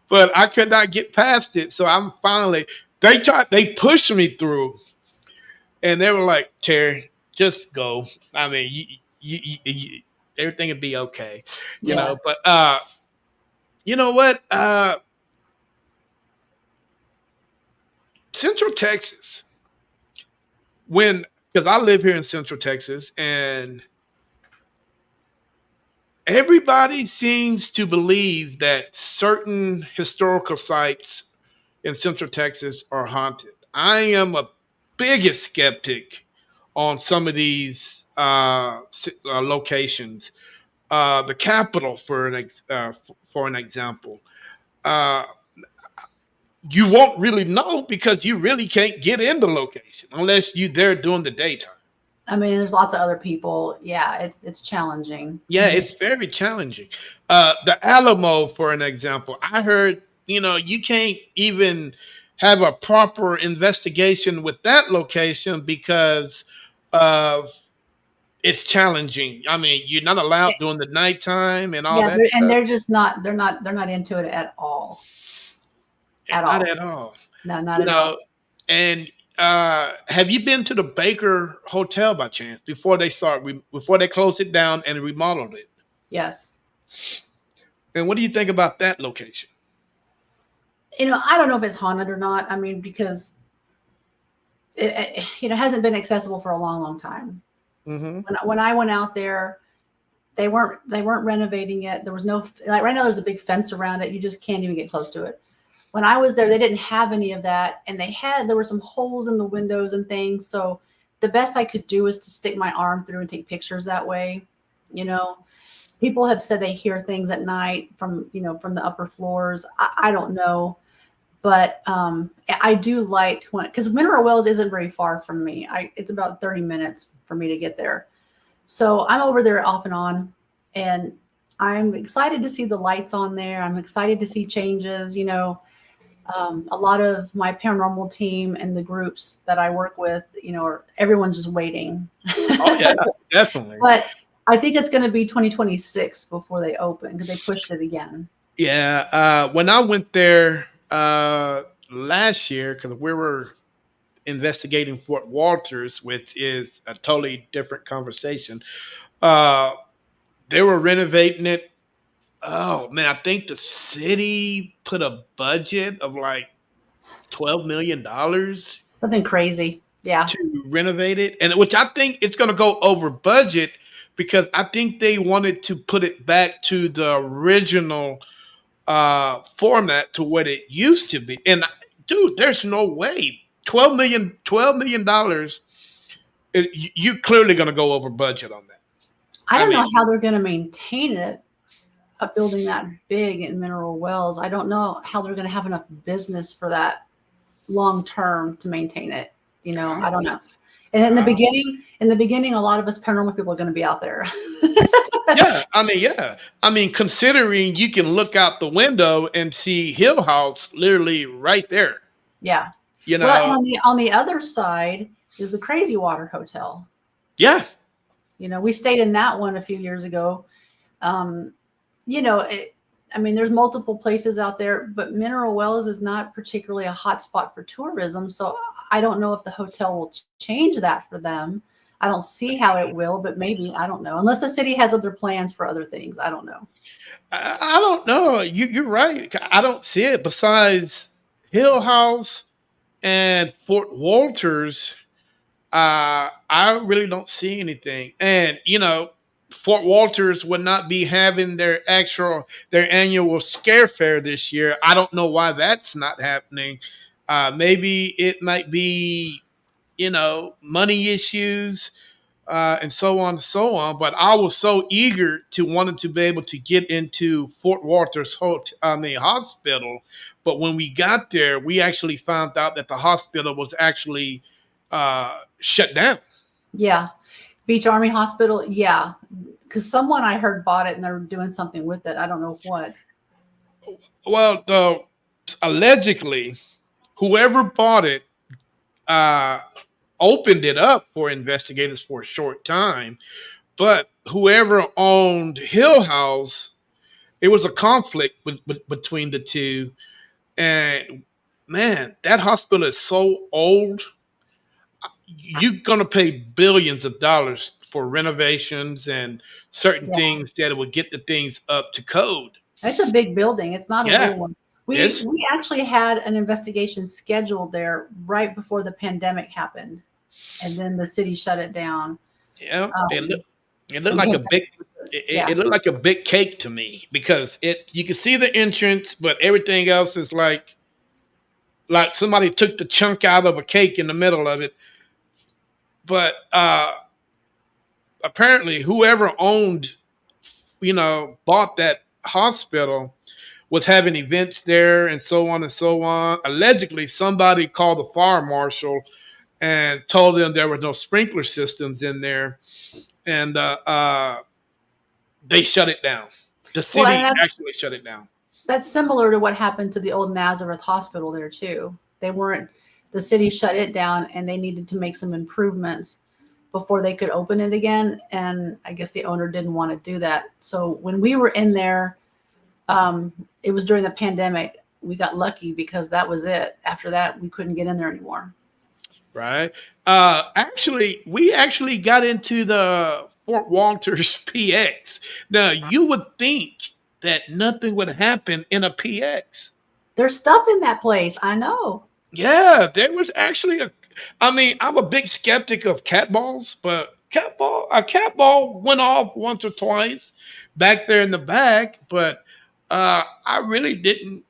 but I could not get past it. So I'm finally, they pushed me through and they were like, Terry, just go. I mean, everything would be okay, Yeah. but you know what? Central Texas, because I live here in Central Texas, and everybody seems to believe that certain historical sites in Central Texas are haunted. I am a biggest skeptic on some of these locations. The Capitol, for an example, uh, you won't really know because you really can't get in the location unless you there during the daytime. I mean, there's lots of other people. Yeah, it's challenging. Yeah, it's very challenging. The Alamo, for an example, I heard you can't even have a proper investigation with that location because of it's challenging. I mean, you're not allowed during the nighttime and all Yeah, that and stuff. they're just not. They're not into it at all. At Not all. at all. No, not You at all. know, and have you been to the Baker Hotel by chance before they closed it down and remodeled it? Yes. And what do you think about that location? I don't know if it's haunted or not. I mean, because it hasn't been accessible for a long, long time. Hmm. When I went out there, they weren't renovating it. There was no, like, right now there's a big fence around it. You just can't even get close to it. When I was there, they didn't have any of that, and there were some holes in the windows and things. So the best I could do is to stick my arm through and take pictures that way. You know, People have said they hear things at night from the upper floors. I don't know, but I do like because Mineral Wells isn't very far from me. It's about 30 minutes for me to get there. So I'm over there off and on, and I'm excited to see the lights on there. I'm excited to see changes. A lot of my paranormal team and the groups that I work with, everyone's just waiting. Oh yeah, definitely. But I think it's going to be 2026 before they open because they pushed it again. Yeah, when I went there last year, because we were investigating Fort Walters, which is a totally different conversation. Uh, they were renovating it. Oh man, I think the city put a budget of like $12 million Something crazy. Yeah. to renovate it, and which I think it's going to go over budget because I think they wanted to put it back to the original format to what it used to be. And dude, there's no way $12 million. You're clearly going to go over budget on that. I I don't mean, know how they're going to maintain it, a building that big in Mineral Wells. I don't know how they're going to have enough business for that long term to maintain it. I don't know. And in the beginning, a lot of us paranormal people are going to be out there. yeah. I mean, considering you can look out the window and see Hill House literally right there. Yeah. You Well, and know, on the other side is the Crazy Water Hotel. yeah, We stayed in that one a few years ago. Um, there's multiple places out there, but Mineral Wells is not particularly a hot spot for tourism. So I don't know if the hotel will change that for them. I don't see how it will, but maybe, I don't know. Unless the city has other plans for other things. I don't know. I don't know. You're right. I don't see it. Besides Hill House and Fort Walters, I really don't see anything. And Fort Walters would not be having their annual scare fair this year. I don't know why that's not happening. Maybe it might be, money issues, and so on and so on. But I was so eager to wanted to be able to get into Fort Walters hospital. But when we got there, we actually found out that the hospital was actually shut down. Yeah. Beach Army Hospital. Yeah. Because someone I heard bought it and they're doing something with it. I don't know what. Well, allegedly, whoever bought it uh, opened it up for investigators for a short time, but whoever owned Hill House, it was a conflict between the two. And man, that hospital is so old. You're gonna pay billions of dollars for renovations and certain Yeah. things that would get the things up to code. It's a big building. It's not a Yeah, little one. We it's we actually had an investigation scheduled there right before the pandemic happened, and then the city shut it down. yeah. Um, It looked and we like had a big it, yeah, it looked like a big cake to me because it you can see the entrance, but everything else is like somebody took the chunk out of a cake in the middle of it. But apparently, whoever owned, bought that hospital was having events there and so on and so on. Allegedly, somebody called the fire marshal and told them there were no sprinkler systems in there, and they shut it down. The well, and city actually shut it down. that's similar to what happened to the old Nazareth Hospital there too. They weren't the city shut it down, and they needed to make some improvements before they could open it again. And I guess the owner didn't want to do that. So when we were in there, it was during the pandemic. We got lucky because that was it. After that, we couldn't get in there anymore. Right? Actually, we actually got into the Fort Walters PX. Now, you would think that nothing would happen in a PX. There's stuff in that place. I know. Yeah, there was actually a. I mean, I'm a big skeptic of cat balls, but a cat ball went off once or twice back there in the back, but I really didn't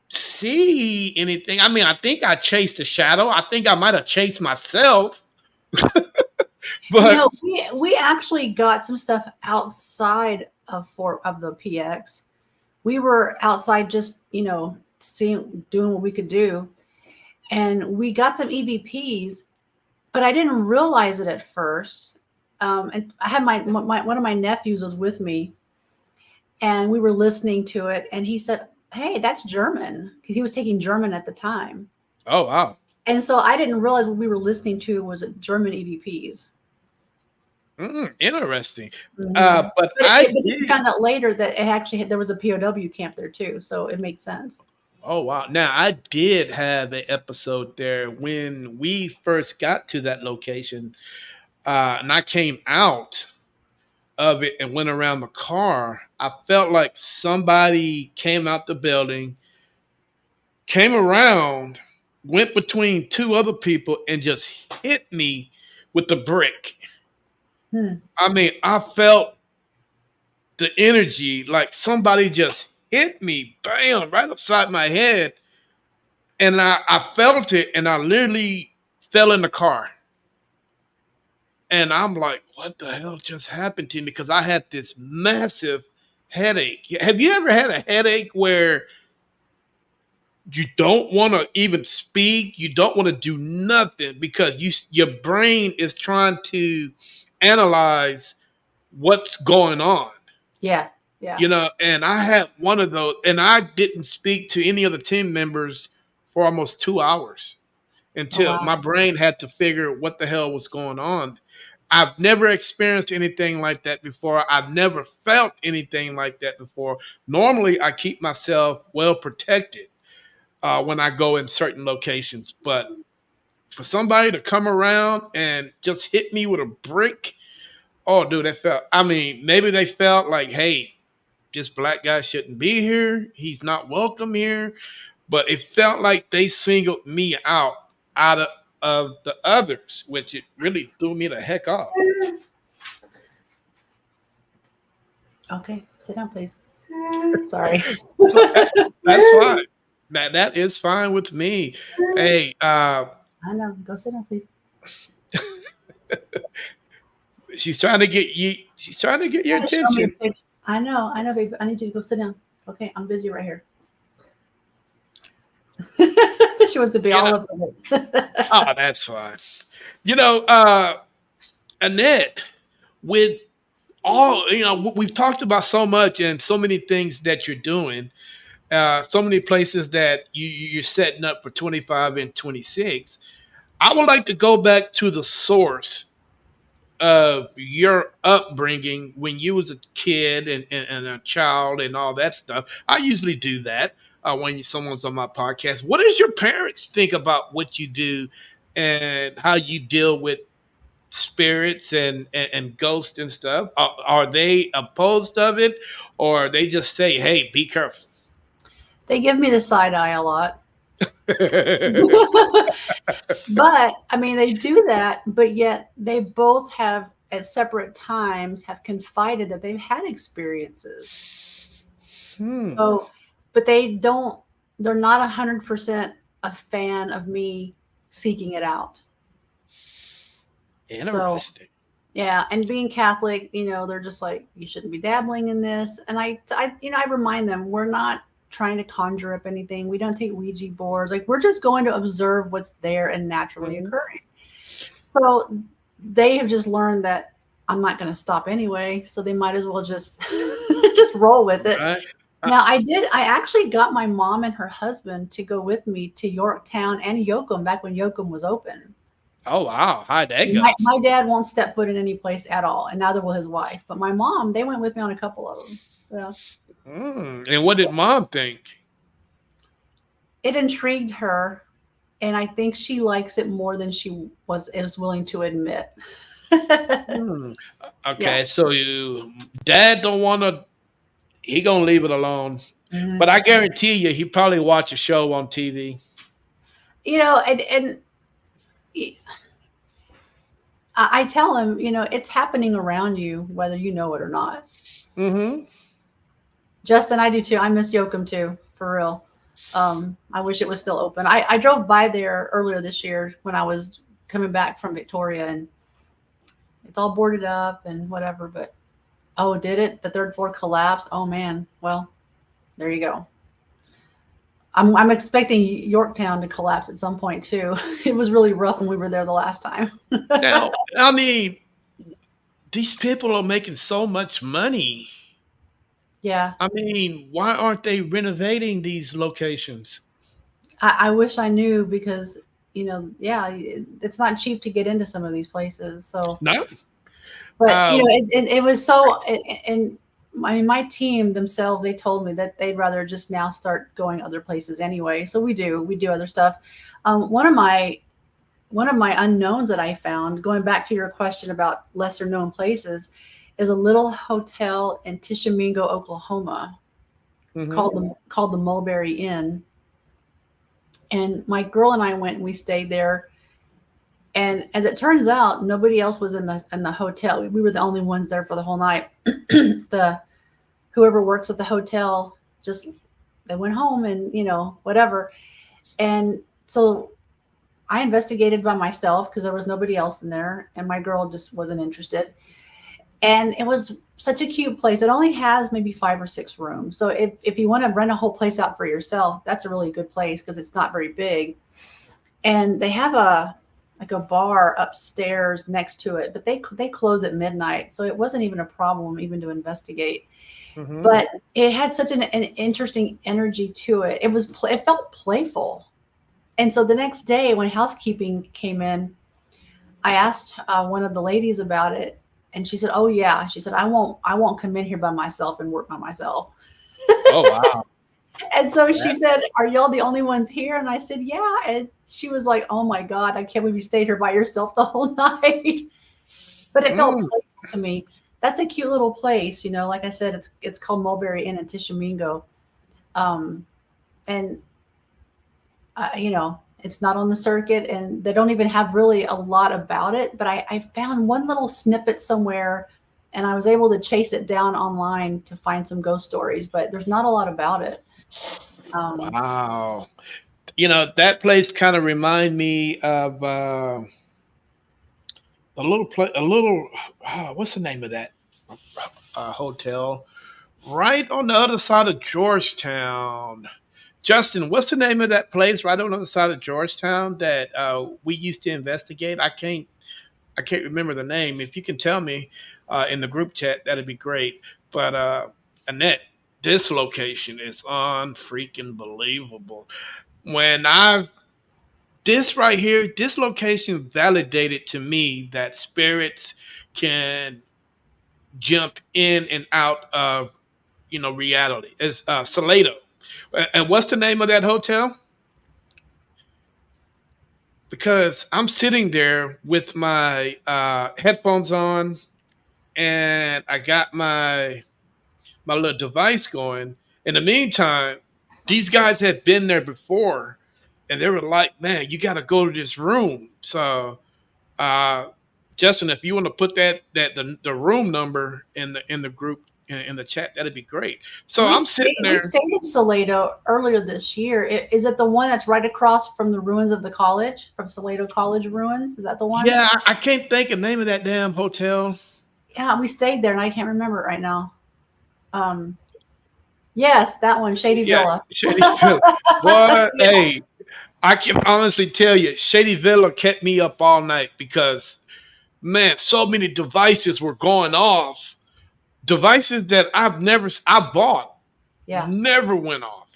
see anything. I mean, I think I chased a shadow. I think I might have chased myself, but We actually got some stuff outside of the PX. We were outside just seeing doing what we could do, and we got some EVPs, but I didn't realize it at first. And I had my one of my nephews was with me, and we were listening to it, and he said, "Hey, that's German," because he was taking German at the time. oh wow. And so I didn't realize what we were listening to was German EVPs. Interesting. Mhm. But But I we did. found out later that it actually there was a POW camp there too, so it made sense. Oh wow. Now I did have an episode there when we first got to that location, and I came out of it and went around the car. I felt like somebody came out the building, came around, went between two other people, and just hit me with the brick. Hmm. I mean, I felt the energy like somebody just hit me, bam, right upside my head. And I felt it and I literally fell in the car. And I'm like, what the hell just happened to me? Because I had this massive headache. Have you ever had a headache where you don't want to even speak, you don't want to do nothing because your brain is trying to analyze what's going on? Yeah, yeah. And I had one of those, and I didn't speak to any of the team members for almost 2 hours Oh until wow. my brain had to figure what the hell was going on. I've never experienced anything like that before. I've never felt anything like that before. Normally, I keep myself well protected when I go in certain locations, but for somebody to come around and just hit me with a brick, oh, dude, that felt. I mean, maybe they felt like, hey, this black guy shouldn't be here. He's not welcome here. But it felt like they singled me out of the others, which it really threw me the heck off. Okay, sit down, please. Sorry. So that's fine. That is fine with me. Hey, I know. Go sit down, please. she's trying to get you. She's trying to get your Trying to show me a attention. picture. I know, babe. I need you to go sit down. Okay, I'm busy right here. She wants to be You know, all over this. oh, that's fine. You know, Annette, with all we've talked about so much and so many things that you're doing, so many places that you're setting up for 25 and 26. I would like to go back to the source of your upbringing when you was a kid and a child and all that stuff. I usually do that when someone's on my podcast. What does your parents think about what you do and how you deal with spirits and ghosts and stuff? Are they opposed of it, or they just say, "Hey, be careful"? They give me the side eye a lot. But I mean, they do that, but yet they both have at separate times have confided that they've had experiences. Hmm. So, but they're not 100% a fan of me seeking it out. So, Interesting. yeah, and being Catholic, they're just like, you shouldn't be dabbling in this. And I remind them, we're not trying to conjure up anything. We don't take Ouija boards. Like, we're just going to observe what's there and naturally Mhm. occurring. So they have just learned that I'm not going to stop anyway. So they might as well just just roll with it. Right. Now I actually got my mom and her husband to go with me to Yorktown and Yoakum back when Yoakum was open. Oh wow, how'd that go? My dad won't step foot in any place at all, and neither will his wife. But my mom, they went with me on a couple of them. Yeah. And what did mom think? It intrigued her, and I think she likes it more than she is willing to admit. Hmm. Yeah. Okay, so dad don't want to. He gonna leave it alone. Mhm. But I guarantee you, he probably watch a show on TV. And I tell him, it's happening around you, whether you know it or not. Mm-hmm. Justin, I do too. I miss Yoakum too, for real. I wish it was still open. I drove by there earlier this year when I was coming back from Victoria, and it's all boarded up and whatever. But oh, did it? The third floor collapsed. Oh man. Well, there you go. I'm expecting Yorktown to collapse at some point too. It was really rough when we were there the last time. Now, I mean, these people are making so much money. Yeah, I mean, why aren't they renovating these locations? I wish I knew because yeah, it's not cheap to get into some of these places. So, No. but Uh, it was so, and my team themselves, they told me that they'd rather just now start going other places anyway. So we do other stuff. One of my unknowns that I found, going back to your question about lesser known places, is a little hotel in Tishomingo, Oklahoma, mhm. called the Mulberry Inn. And my girl and I went and we stayed there. And as it turns out, nobody else was in the hotel. We were the only ones there for the whole night. The whoever works at the hotel just they went home and whatever. And so I investigated by myself because there was nobody else in there, and my girl just wasn't interested. And it was such a cute place. It only has maybe 5 or 6 rooms. So if you want to rent a whole place out for yourself, that's a really good place because it's not very big. And they have a bar upstairs next to it, but they close at midnight, so it wasn't even a problem even to investigate. Mhm. But it had such an interesting energy to it. It felt playful. And so the next day when housekeeping came in, I asked one of the ladies about it, and she said, "Oh yeah," she said, "I won't come in here by myself and work by myself." Oh wow. And so she That- said, "Are y'all the only ones here?" And I said, "Yeah." And she was like, "Oh my God, I can't believe you stayed here by yourself the whole night." But it felt Mm. playful to me. That's a cute little place, Like I said, it's called Mulberry Inn in Tishomingo, um, and it's not on the circuit, and they don't even have really a lot about it. But I found one little snippet somewhere and I was able to chase it down online to find some ghost stories, but there's not a lot about it. Wow. That place kind of remind me of a little. What's the name of that hotel? Right on the other side of Georgetown. Justin, what's the name of that place right on the other side of Georgetown that we used to investigate? I can't remember the name. If you can tell me in the group chat, that'd be great. But Annette, this location is unfreaking believable. When I this right here, this location validated to me that spirits can jump in and out of reality. It's Salado. And what's the name of that hotel? Because I'm sitting there with my headphones on, and I got my little device going. In the meantime, these guys had been there before, and they were like, "Man, you got to go to this room." So, uh, Justin, if you want to put the room number in the group in the chat, that'd be great. So We I'm stayed, sitting we there. stayed in Salado earlier this year. Is it the one that's right across from the ruins of the college, from Salado College ruins? Is that the one? Yeah, I can't think of the name of that damn hotel. Yeah, we stayed there, and I can't remember it right now. Um, yes, that one, Shady Yeah, Villa. Shady Villa. What? Hey, I can honestly tell you, Shady Villa kept me up all night because, man, so many devices were going off. Devices that I bought Yeah, never went off.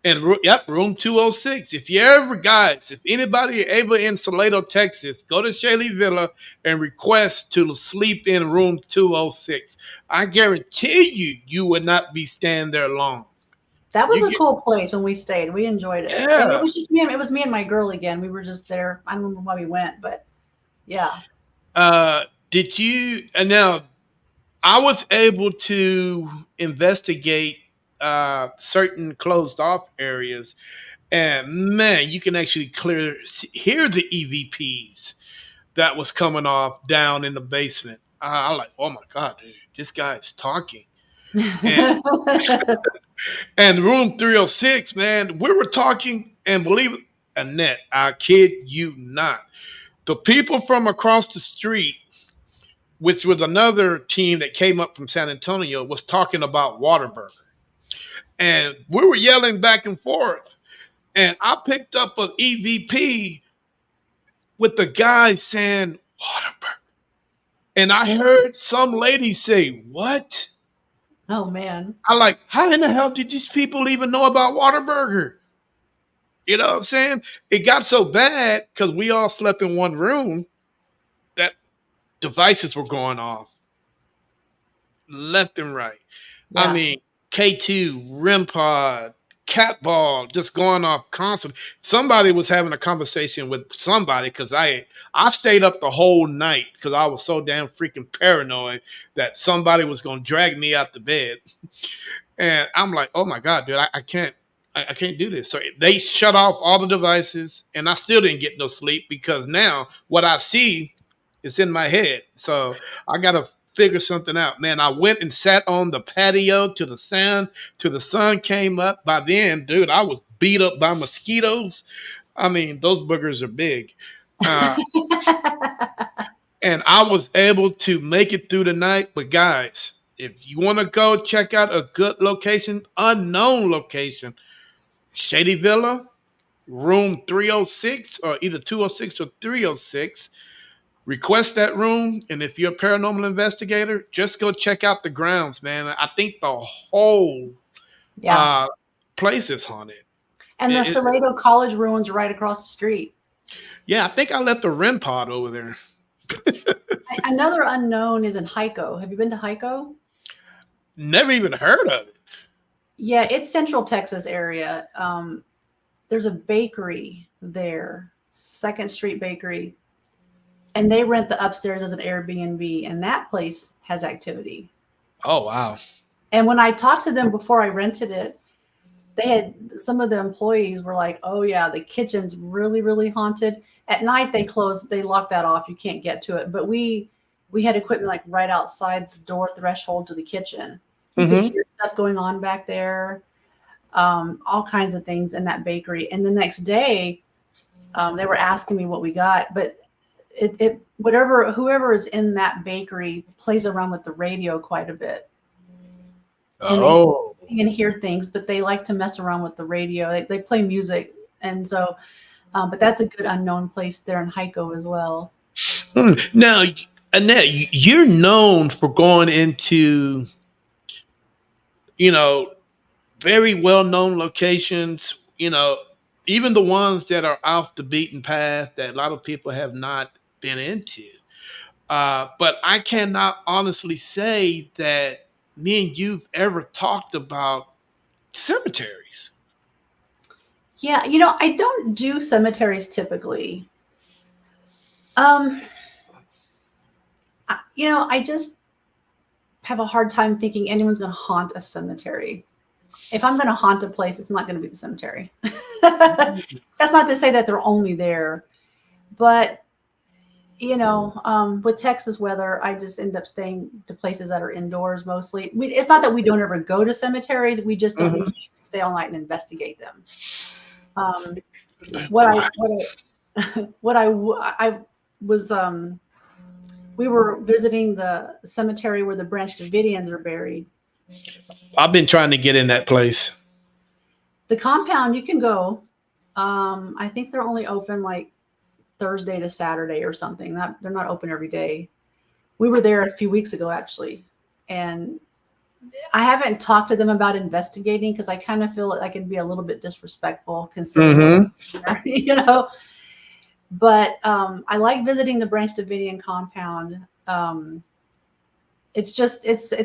And yep, room 206. If you ever, guys, if anybody ever in Salado, Texas, go to Shady Villa and request to sleep in room 206. I guarantee you would not be staying there long. that was You a get, cool place when we stayed. We enjoyed it, and it yeah. was just me. It was me and my girl again. We were just there. I don't remember why we went, but yeah, Did you, and now I was able to investigate certain closed off areas, and man, you can actually hear the EVPs that was coming off down in the basement. I like, oh my god, dude, this guy is talking. And and room 306, man, we were talking, and believe it, Annette, I kid you not, the people from across the street, which was another team that came up from San Antonio, was talking about Waterburger, and we were yelling back and forth. And I picked up an EVP with the guy saying Waterburger. And I heard some lady say, "What?" oh man, I like, how in the hell did these people even know about Waterburger? You know what I'm saying? It got so bad because we all slept in one room that devices were going off left and right. I yeah. mean, K2, REM pod, cat ball, just going off constantly. Somebody was having a conversation with somebody because I stayed up the whole night because I was so damn freaking paranoid that somebody was gonna drag me out the bed. And I'm like, oh my god, dude, I can't do this. So they shut off all the devices, and I still didn't get no sleep because now what I see is in my head. So I gotta figure something out, man. I went and sat on the patio till the sun came up. By then, dude, I was beat up by mosquitoes. I mean, those boogers are big. Uh, and I was able to make it through the night. But guys, if you want to go check out a good location, unknown location, Shady Villa, room 306, or either 206 or 306. Request that room, and if you're a paranormal investigator, just go check out the grounds, man. I think the whole Yeah, uh, place is haunted. and the It, Salado College ruins are right across the street. yeah, I think I left the REM pod over there. Another unknown is in Hyco. Have you been to Hyco? Never even heard of it. Yeah, it's Central Texas area. There's a bakery there, Second Street Bakery, and they rent the upstairs as an Airbnb, and that place has activity. Oh wow. And when I talked to them before I rented it, they had some of the employees were like, "Oh yeah, the kitchen's really, really haunted." At night they lock that off. You can't get to it. But we had equipment like right outside the door threshold to the kitchen. You could Mm-hmm. hear stuff going on back there, all kinds of things in that bakery. And the next day, they were asking me what we got, but whoever is in that bakery plays around with the radio quite a bit, and they Oh. see and hear things, but they like to mess around with the radio. They play music, and so, but that's a good unknown place there in Heiko as well. Now, Annette, you're known for going into, you know, very well known locations, even the ones that are off the beaten path that a lot of people have not been into. But I cannot honestly say that me and you've ever talked about cemeteries. Yeah, I don't do cemeteries typically. Um, I just have a hard time thinking anyone's going to haunt a cemetery. If I'm going to haunt a place, it's not going to be the cemetery. That's not to say that they're only there, but with Texas weather, I just end up staying to places that are indoors mostly. It's not that we don't ever go to cemeteries; we just don't Mhm. usually stay all night and investigate them. Um, what I I was we were visiting the cemetery where the Branch Davidians are buried. I've been trying to get in that place. The compound you can go. I think they're only open like Thursday to Saturday or something. They're not open every day. We were there a few weeks ago actually, and I haven't talked to them about investigating because I kind of feel like it'd be a little bit disrespectful considering Hmm. you know. But I like visiting the Branch Davidian compound. It's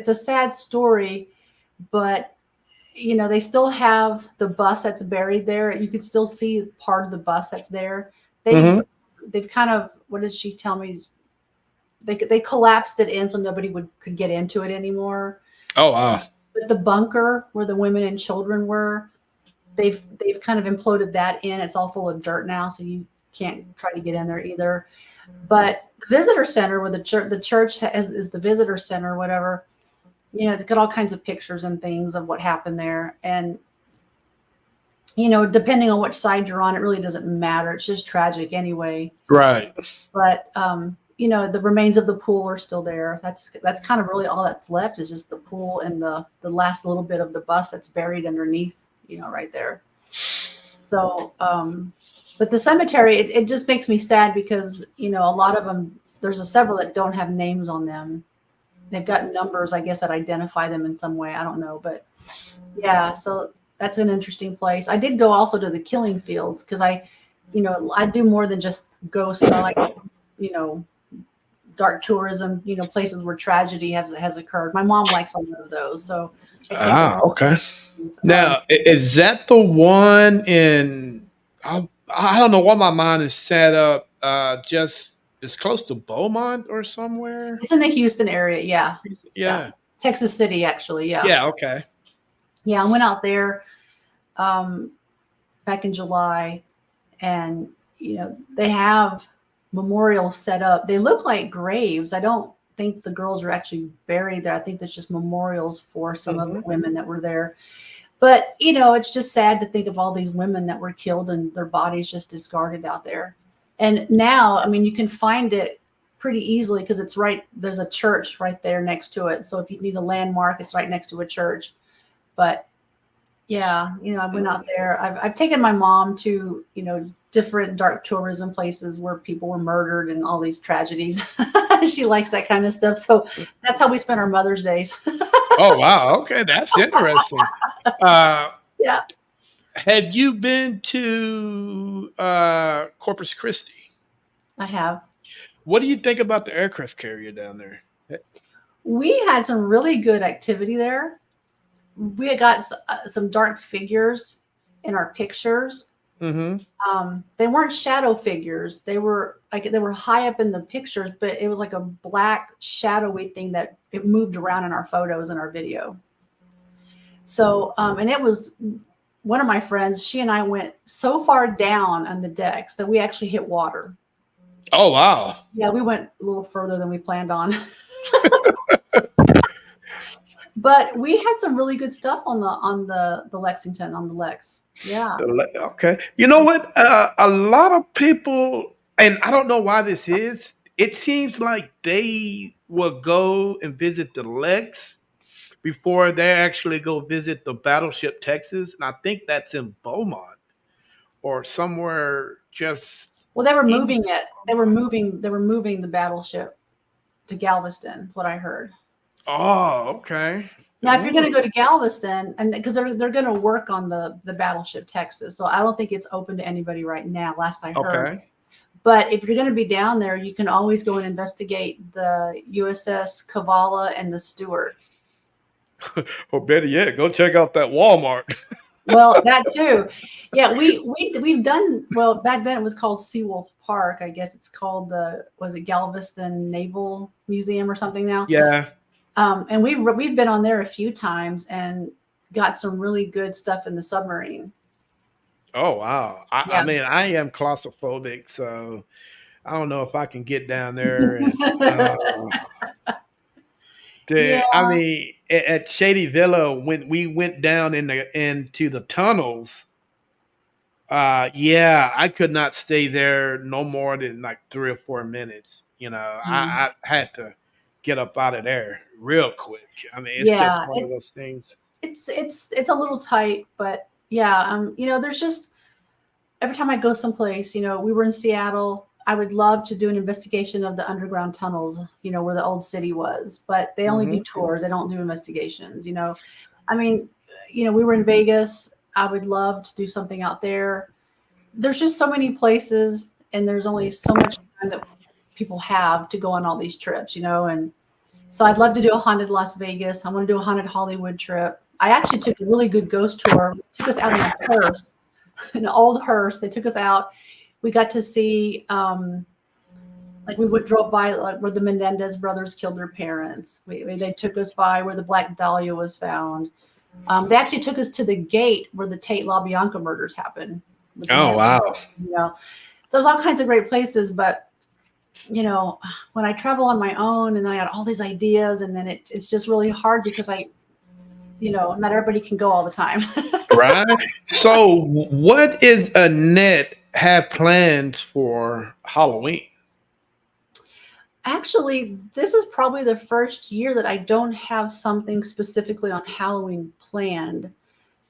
a sad story, but they still have the bus that's buried there. You could still see part of the bus that's there. They've Hmm. they've kind of, what did she tell me? They collapsed it in so nobody could get into it anymore. Oh wow. But the bunker where the women and children were, they've kind of imploded that in. It's all full of dirt now, so you can't try to get in there either. But the visitor center where the church is the visitor center, whatever, it's got all kinds of pictures and things of what happened there. And depending on which side you're on, it really doesn't matter. It's just tragic anyway. Right. But the remains of the pool are still there. That's kind of really all that's left is just the pool and the last little bit of the bus that's buried underneath, right there. So, but the cemetery, it just makes me sad because a lot of them, there's several that don't have names on them. They've got numbers, I guess, that identify them in some way. I don't know, but yeah. So that's an interesting place. I did go also to the killing fields because I do more than just ghosts. I like dark tourism, places where tragedy has occurred. My mom likes a lot of those, so I take her. Okay. Now, is that the one in? I don't know why my mind is set up. Just it's close to Beaumont or somewhere. It's in the Houston area, yeah. Yeah. Texas City, actually, yeah. Yeah. Okay. Yeah, I went out there back in July, and they have memorials set up. They look like graves. I don't think the girls are actually buried there. I think that's just memorials for some of the women that were there. But it's just sad to think of all these women that were killed and their bodies just discarded out there. And now, I mean, you can find it pretty easily because there's a church right there next to it. So if you need a landmark, it's right next to a church. But yeah, I went out there. I've taken my mom to, different dark tourism places where people were murdered and all these tragedies. She likes that kind of stuff. So that's how we spent our Mother's Days. Oh wow. Okay, that's interesting. Yeah. Have you been to Corpus Christi? I have. What do you think about the aircraft carrier down there? We had some really good activity there. We had got some dark figures in our pictures. Mm-hmm. They weren't shadow figures. They were high up in the pictures, but it was like a black shadowy thing that it moved around in our photos and our video. So, and it was one of my friends, she and I went so far down on the decks that we actually hit water. Oh wow. Yeah, we went a little further than we planned on. But we had some really good stuff on the Lexington on the Lex. Yeah. Okay. You know what? A lot of people, and I don't know why this is. It seems like they will go and visit the Lex before they actually go visit the Battleship Texas, and I think that's in Beaumont or somewhere just Well, they were east moving it. of Beaumont. They were moving the battleship to Galveston, is what I heard. Oh, okay. Now, if you're going to Ooh, go to Galveston, and because they're going to work on the battleship Texas, so I don't think it's open to anybody right now. Last I heard, okay. but if you're going to be down there, you can always go and investigate the USS Kavala and the Stewart. Or better yet, go check out that Walmart. Well, that too. Yeah, we've done well. Back then, it was called Seawolf Park. I guess it's called the was it Galveston Naval Museum or something now. Yeah. And we've been on there a few times and got some really good stuff in the submarine. Oh wow. I Yeah. mean, I am claustrophobic, so I don't know if I can get down there and Yeah. I mean, at Shady Villa when we went down into the tunnels, yeah, I could not stay there no more than like 3 or 4 minutes. Mhm. I had to get up out of there real quick. I mean, it's just Yeah, one of those things. it's a little tight, but yeah, there's just every time I go someplace, we were in Seattle. I would love to do an investigation of the underground tunnels, where the old city was, but they only do Hmm. tours. They don't do investigations. I mean, we were in Vegas. I would love to do something out there. There's just so many places, and there's only so much time that people have to go on all these trips, and so I'd love to do a haunted Las Vegas. I want to do a haunted Hollywood trip. I actually took a really good ghost tour. Took us out in a hearse, an old hearse. They took us out. We got to see, like we would drove by like, where the Menendez brothers killed their parents. They took us by where the Black Dahlia was found. They actually took us to the gate where the Tate LaBianca murders happened. With the Oh man, wow. you know, there's all kinds of great places, but when I travel on my own and then I got all these ideas, and then it's just really hard because not everybody can go all the time. Right. So, what is Annette have plans for Halloween? Actually, this is probably the first year that I don't have something specifically on Halloween planned.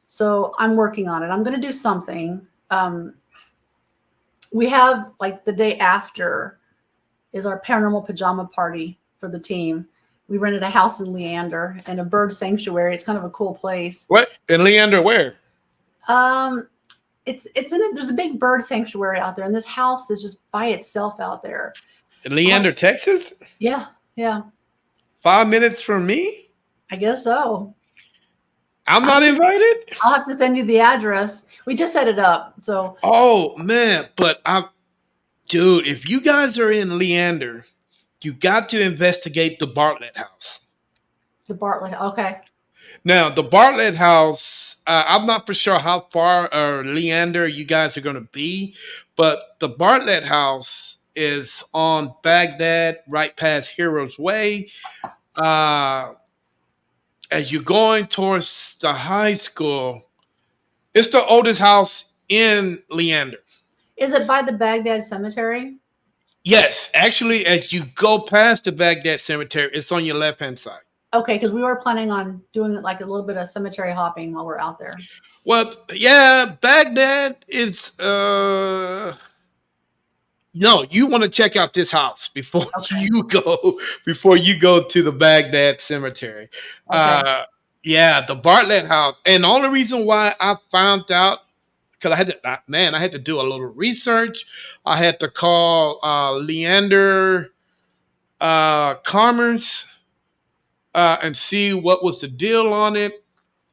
So I'm working on it. I'm going to do something. We have like the day after is our paranormal pajama party for the team. We rented a house in Leander and a bird sanctuary. It's kind of a cool place. What in Leander? Where? Um, it's in it. There's a big bird sanctuary out there, and this house is just by itself out there. In Leander, Texas? Yeah, yeah, 5 minutes from me? I guess so. I'm I'll not have to, invited? I'll have to send you the address. We just set it up, so Oh man, but dude, if you guys are in Leander, you got to investigate the Bartlett house. the Bartlett. Okay, Now, the Bartlett house, I'm not for sure how far Leander you guys are going to be, but the Bartlett house is on Baghdad, right past Heroes Way. Uh, as you're going towards the high school, it's the oldest house in Leander. is it by the Baghdad Cemetery? Yes, actually, as you go past the Baghdad Cemetery, it's on your left hand side. Okay, because we were planning on doing like a little bit of cemetery hopping while we're out there. Well, yeah, Baghdad is no, you want to check out this house before Okay, you go to the Baghdad Cemetery. okay. Uh, yeah, the Bartlett house, and the only reason why I found out because I had to do a little research. I had to call Leander Commerce and see what was the deal on it.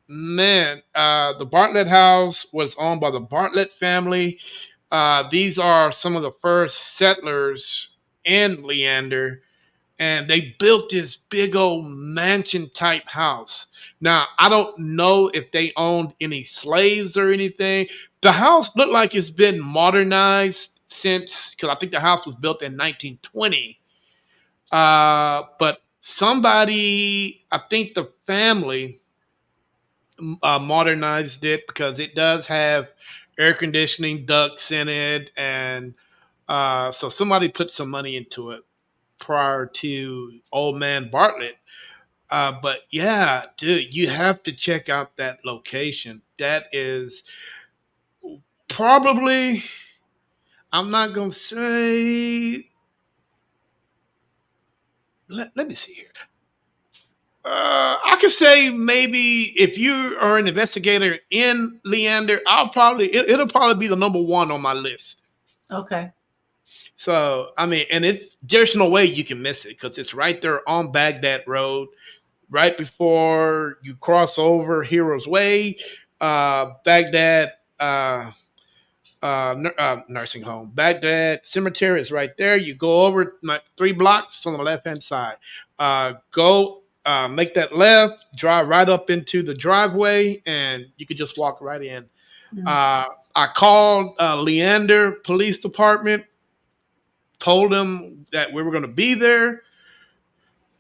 Man, the Bartlett house was owned by the Bartlett family. These are some of the first settlers in Leander, and they built this big old mansion type house. Now, I don't know if they owned any slaves or anything. The house looked like it's been modernized since, because I think the house was built in 1920. But somebody, I think the family modernized it because it does have air conditioning ducts in it, and so somebody put some money into it prior to old man Bartlett. But yeah, dude, you have to check out that location. That is probably, I'm not gonna say. Let me see here. I could say maybe if you are an investigator in Leander, it'll probably be the number one on my list. Okay. So I mean, and it's there's no way you can miss it because it's right there on Baghdad Road, right before you cross over Heroes Way, Baghdad. Nursing home. Baghdad Cemetery is right there. You go over 3 blocks. It's on the left hand side. Go make that left, drive right up into the driveway, and you could just walk right in. Mm. I called Leander Police Department, told them that we were going to be there,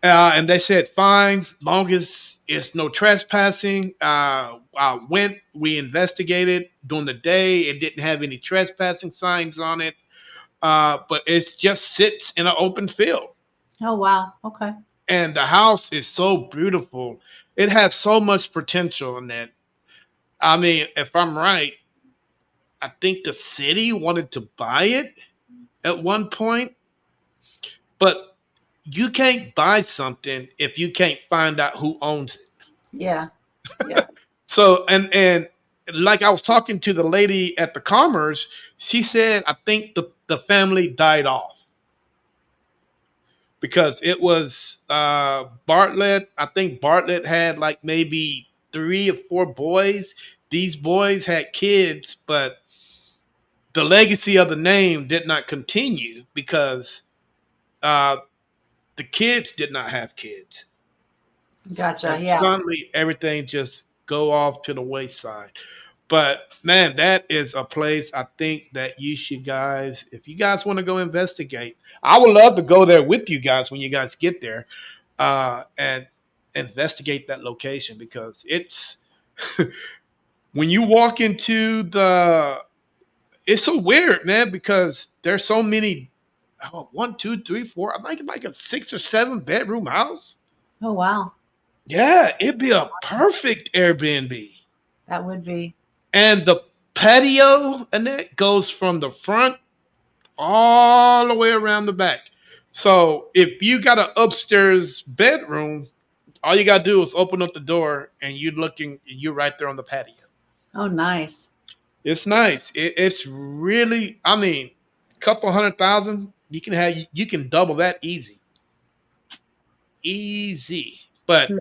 and they said fine, long as it's no trespassing. I went, we investigated during the day. It didn't have any trespassing signs on it, but it just sits in an open field. Oh wow. Okay. And the house is so beautiful. It has so much potential in that. I mean, if I'm right, I think the city wanted to buy it at one point, but you can't buy something if you can't find out who owns it. Yeah. Yeah. So and like I was talking to the lady at the Commerce, she said I think the family died off because it was Bartlett. I think Bartlett had like maybe 3 or 4 boys. These boys had kids, but the legacy of the name did not continue because uh, the kids did not have kids, Gotcha. and Yeah. suddenly everything just go off to the wayside. But man, that is a place I think that you should guys, if you guys want to go investigate, I would love to go there with you guys when you guys get there, and investigate that location because it's when you walk into it's so weird, man, because there's so many. One, two, three, four. I think it's like a 6 or 7 bedroom house. Oh wow. Yeah, it'd be a perfect Airbnb. That would be. And the patio and that goes from the front all the way around the back. So if you got an upstairs bedroom, all you gotta do is open up the door and you're right there on the patio. Oh nice. It's nice. It's really, I mean, couple 100,000, you can double that easy. Easy. But Hmm.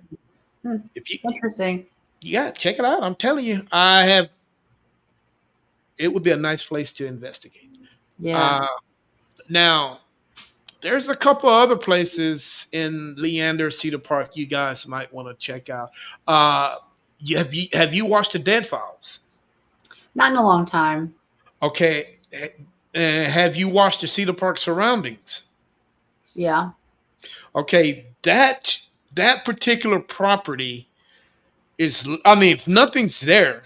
Hmm. if you Interesting. yeah, check it out. I'm telling you, it would be a nice place to investigate. Yeah. Uh, now, there's a couple other places in Leander, Cedar Park you guys might want to check out. Have you watched the Dead Files? Not in a long time. Okay. Have you watched the Cedar Park surroundings? Yeah. Okay, that particular property is. I mean, nothing's there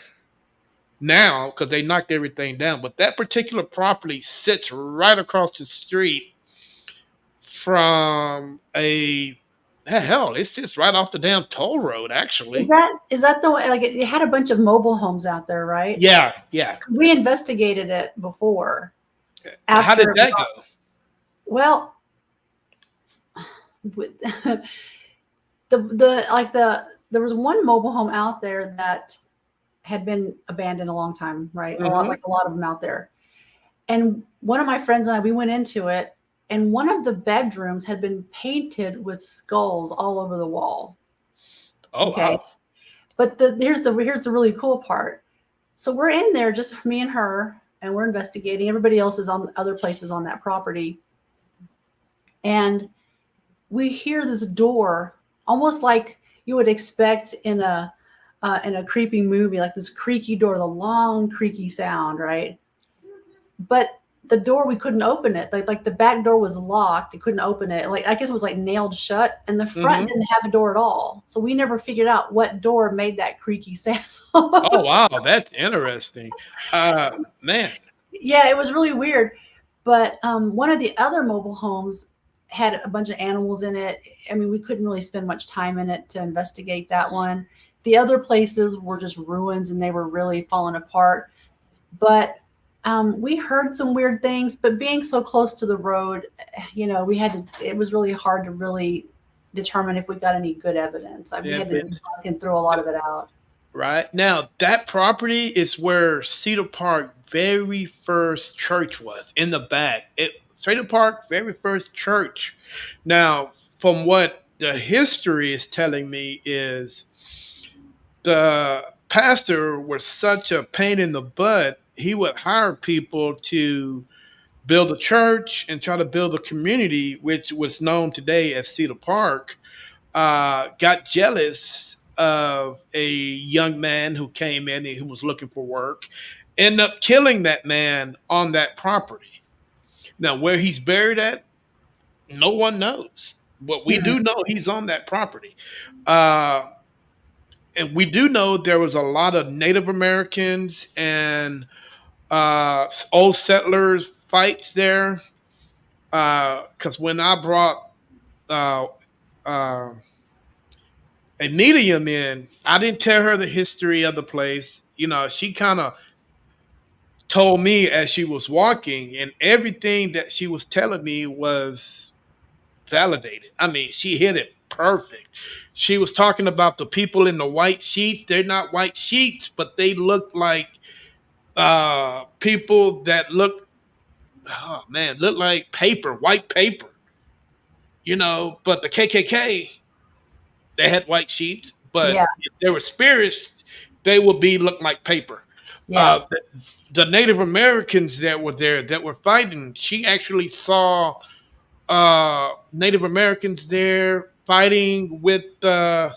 now because they knocked everything down. But that particular property sits right across the street from hell. It sits right off the damn toll road, Is actually. that the way? Like it had a bunch of mobile homes out there, right? Yeah, yeah. We investigated it before. How did After, that go? well, with- the there was one mobile home out there that had been abandoned a long time, right? Mhm. A lot of them out there. And one of my friends and I, we went into it, and one of the bedrooms had been painted with skulls all over the wall. Oh Okay. wow. But here's the really cool part. So we're in there, just me and her, and we're investigating. Everybody else is on other places on that property. And we hear this door, almost like you would expect in a creepy movie, like this creaky door, the long creaky sound, right? But the door we couldn't open it. Like the back door was locked. It couldn't open it. Like I guess it was like nailed shut, and the front Hmm. didn't have a door at all. So we never figured out what door made that creaky sound. Oh wow, that's interesting. Man. Yeah, it was really weird. But one of the other mobile homes had a bunch of animals in it. I mean, we couldn't really spend much time in it to investigate that one. The other places were just ruins and they were really falling apart. But we heard some weird things. But being so close to the road, we had to. It was really hard to really determine if we got any good evidence. We Yeah, had to but and throw a lot of it out. right now that property is where Cedar Park very first church was in the back. Cedar Park very first church. Now, from what the history is telling me is the pastor was such a pain in the butt. He would hire people to build a church and try to build a community, which was known today as Cedar Park. Got jealous of a young man who came in and who was looking for work, ended up killing that man on that property. Now, where he's buried at, no one knows, but we Hmm. do know he's on that property. Uh, and we do know there was a lot of Native Americans and old settlers fights there. Because when I brought uh, uh, a medium in, I didn't tell her the history of the place. She kind of told me as she was walking, and everything that she was telling me was validated. I mean, she hit it perfect. She was talking about the people in the white sheets. They're not white sheets, but they look like people that look, oh man, look like paper, white paper. But the KKK, they had white sheets, Yeah, but if they were spirits, they would be look like paper. yeah. The Native Americans that were there that were fighting, she actually saw Native Americans there fighting with the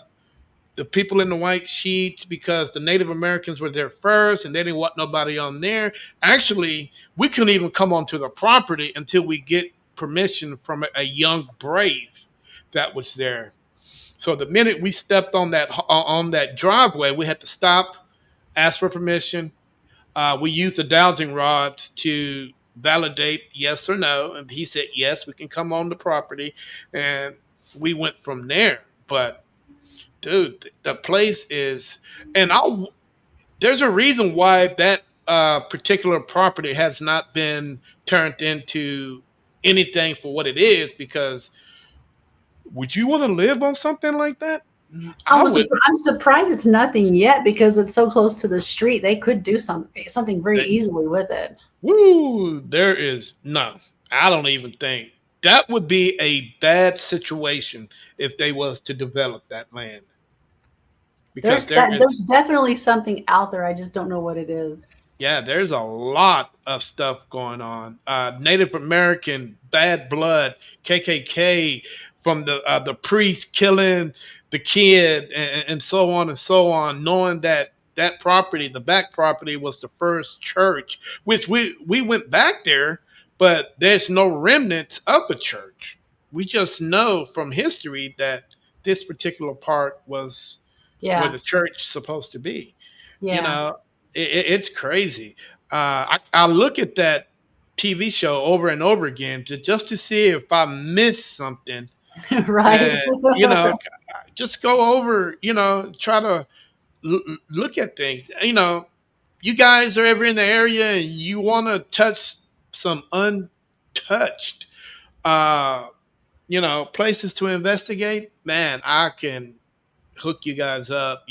people in the white sheets because the Native Americans were there first and they didn't want nobody on there. Actually, we couldn't even come onto the property until we get permission from a young brave that was there. So the minute we stepped on that driveway, we had to stop, ask for permission. We used the dowsing rods to validate yes or no, and he said yes, we can come on the property, and we went from there. But dude, the place is, and there's a reason why that particular property has not been turned into anything for what it is. Because would you want to live on something like that? I would. I'm surprised it's nothing yet because it's so close to the street. They could do something very easily with it. Woo! There is no. I don't even think that would be a bad situation if they was to develop that land because there is, There's definitely something out there. I just don't know what it is. yeah, there's a lot of stuff going on. Native American bad blood, KKK, from the priest killing the kid, and so on and so on. Knowing that that property, the back property, was the first church, which we went back there, but there's no remnants of a church. We just know from history that this particular part was where Yeah, the church supposed to be. You yeah, know, it's crazy. I look at that TV show over and over again just to see if I missed something, right. and you know, just go over. Try to look at things. You guys are ever in the area and you want to touch some untouched, uh, places to investigate. Man, I can hook you guys up.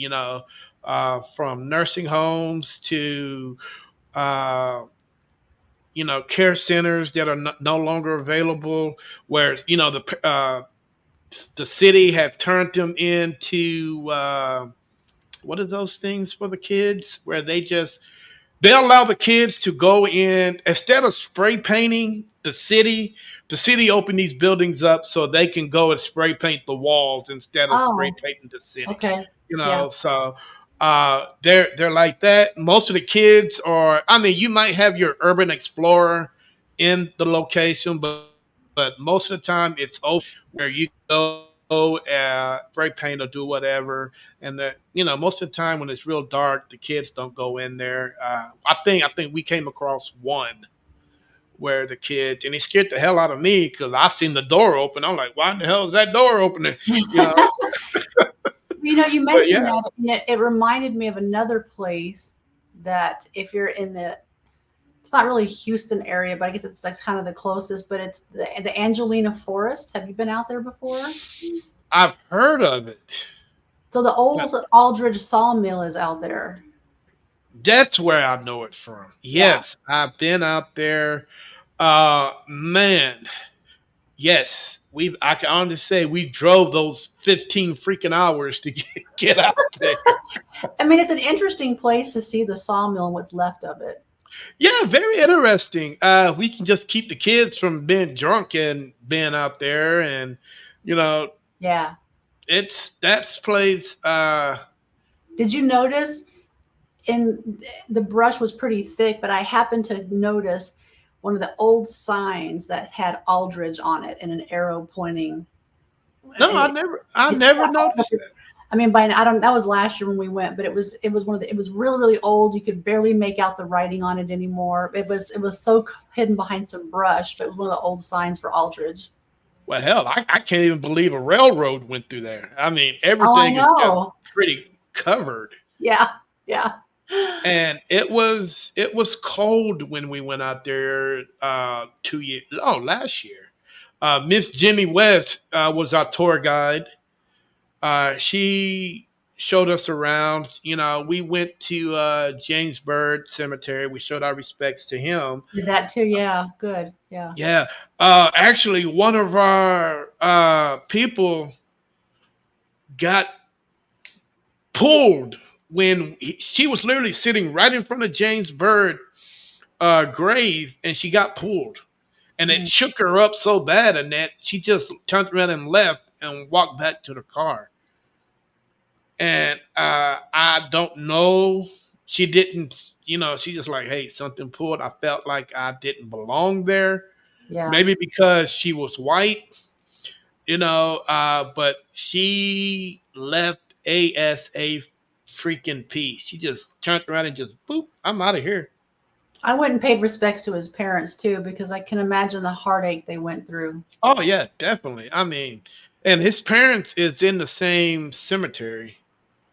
From nursing homes to uh, care centers that are no longer available, where the city have turned them into what are those things for the kids, where they allow the kids to go in instead of spray painting the city opened these buildings up so they can go and spray paint the walls instead of spray Oh, painting the city. okay. Yeah. So they're like that. Most of the kids are, I mean, you might have your urban explorer in the location, but most of the time it's open where you can go spray paint or do whatever. And most of the time when it's real dark, the kids don't go in there. I think we came across one where the kids, and it scared the hell out of me because I seen the door open. I'm like, why in the hell is that door opening? You know, You but mentioned yeah, that, and it reminded me of another place that if you're in it's not really Houston area, but I guess it's like kind of the closest, but it's the Angelina Forest. Have you been out there before? I've heard of it. So the But old Aldridge Sawmill is out there. that's where I know it from. Yeah. Yes, I've been out there. Man, yes, I can honestly say we drove those 15 freaking hours to get out there. I mean, it's an interesting place to see the sawmill and what's left of it. Yeah, very interesting. We can just keep the kids from being drunk and being out there, and you know, Yeah. it's that place. Did you notice in the brush was pretty thick, but I happened to notice one of the old signs that had Aldridge on it and an arrow pointing. No, It, I it's never noticed that. I mean, by I don't. That was last year when we went, but it was one of the. It was really really old. You could barely make out the writing on it anymore. It was so hidden behind some brush, but it was one of the old signs for Aldridge. Well, hell, I can't even believe a railroad went through there. I mean, Oh, I everything is just know. pretty covered. Yeah, yeah. And it was cold when we went out there 2 years last year. Miss Jenny West was our tour guide. She showed us around. We went to James Byrd Cemetery. We showed our respects to him. Did that too. Yeah, good. Yeah. Yeah. Actually, one of our people got pulled when she was literally sitting right in front of James Byrd grave, and she got pulled, and it Mm. shook her up so bad, Annette, she just turned around and left and walked back to the car. And I don't know. She didn't. She just like, hey, something pulled. I felt like I didn't belong there. Yeah. Maybe because she was white, but she left ASA freaking piece. She just turned around and just boop, I'm out of here. I went and paid respects to his parents too, because I can imagine the heartache they went through. Oh yeah, definitely. I mean, and his parents is in the same cemetery,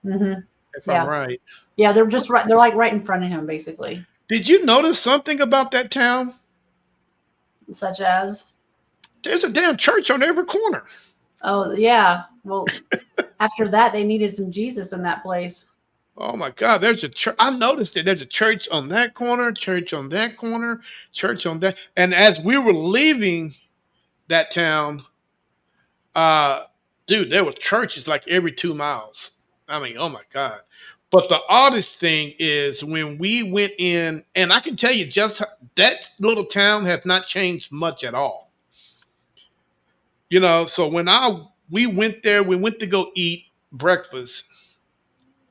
Hmm. if I'm Yeah. right. Yeah. They're just right. They're like right in front of him, basically. Did you notice something about that town? Such as, There's a damn church on every corner. oh yeah. Well, after that, they needed some Jesus in that place. Oh my God, there's a church. I noticed it. There's a church on that corner, church on that corner, church on that. And as we were leaving that town, uh, dude, there was churches like every 2 miles. I mean, oh my God. But the oddest thing is when we went in, and I can tell you just that little town has not changed much at all. So when we went there, we went to go eat breakfast,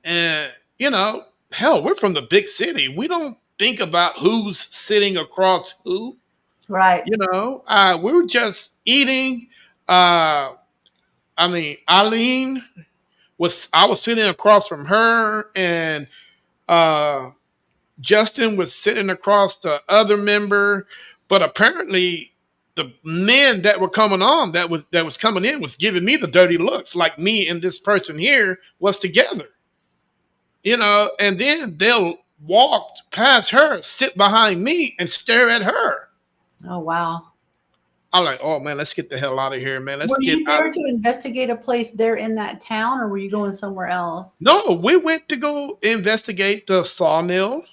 and hell, we're from the big city. We don't think about who's sitting across who. Right. We were just eating. Uh, I mean, Eileen I was sitting across from her, and uh, Justin was sitting across the other member, but apparently the men that were coming on that was coming in was giving me the dirty looks, like me and this person here was together. And then they'll walk past her, sit behind me, and stare at her. Oh wow. I'm like, oh man, let's get the hell out of here, man. Let's Were get you out there of. to investigate a place there in that town, or were you going somewhere else? No, we went to go investigate the sawmill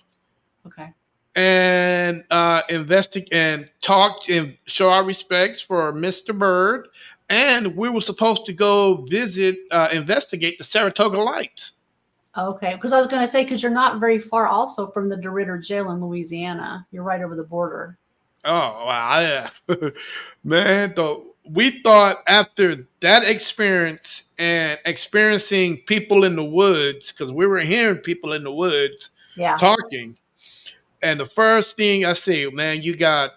Okay. and investigate and talk and show our respects for Mr. Bird. And we were supposed to go investigate the Saratoga Lights. Okay. Because I was going to say, because you're not very far also from the DeRitter Jail in Louisiana. You're right over the border. Oh, wow. Man, we thought after that experience and experiencing people in the woods, because we were hearing people in the woods Yeah. talking, and the first thing I say, man, you got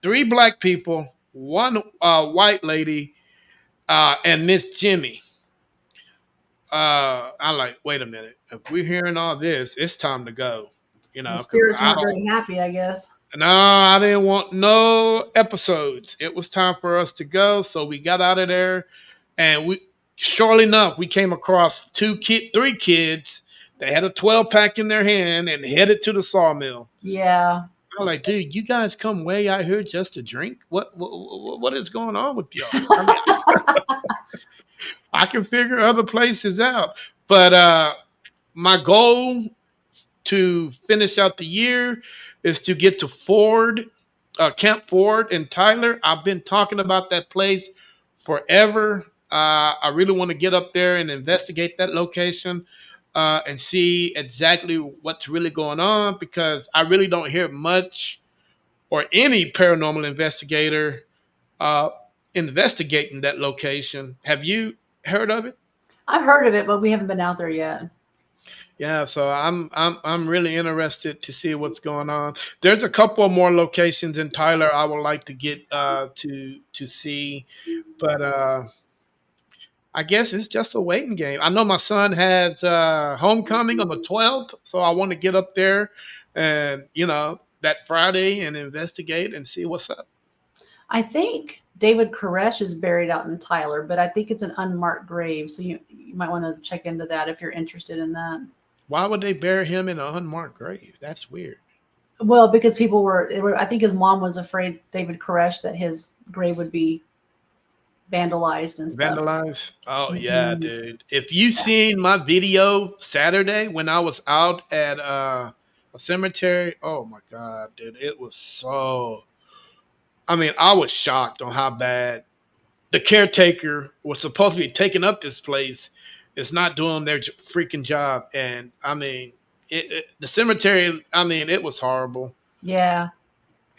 three black people, one white lady, and Miss Jimmy. I'm like, wait a minute. If we're hearing all this, it's time to go. The Because spirits I weren't don't. very happy, I guess. No, I didn't want no episodes. It was time for us to go, so we got out of there, and we, surely enough, we came across three kids. They had a 12 pack in their hand and headed to the sawmill. Yeah. I'm like, dude, you guys come way out here just to drink? What is going on with y'all? I mean, I can figure other places out, but my goal to finish out the year is to get to Camp Ford in Tyler. I've been talking about that place forever. I really want to get up there and investigate that location and see exactly what's really going on because I really don't hear much or any paranormal investigator uh, investigating that location. Have you heard of it? I've heard of it, but we haven't been out there yet. Yeah, so I'm really interested to see what's going on. There's a couple more locations in Tyler I would like to get to see, but I guess it's just a waiting game. I know my son has homecoming on the 12th, so I want to get up there and that Friday and investigate and see what's up. I think David Koresh is buried out in Tyler, but I think it's an unmarked grave. So you might want to check into that if you're interested in that. Why would they bury him in an unmarked grave? That's weird. Well, because I think his mom was afraid, David Koresh, that his grave would be vandalized and stuff. Vandalized? Oh yeah, Mhm. dude. If you seen my video Saturday when I was out at a cemetery, oh my god, dude, it was so. I mean, I was shocked on how bad the caretaker was supposed to be taking up this place is not doing their freaking job, and I mean, the cemetery. I mean, it was horrible. Yeah.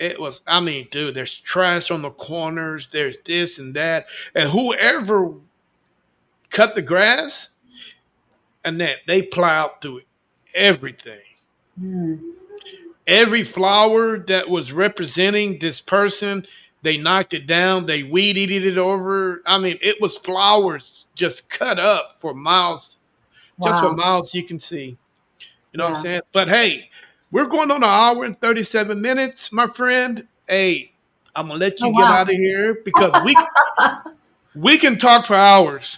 It was. I mean, dude, there's trash on the corners. There's this and that, and whoever cut the grass, Annette, they plowed through everything. Hmm. Every flower that was representing this person, they knocked it down. They weed eated it over. I mean, it was flowers just cut up for miles, just for Wow. miles you can see. You know what I'm Yeah. saying? But hey, we're going on an hour and 37 minutes, my friend. Hey, I'm gonna let Oh, you get wow. out of here because we can talk for hours.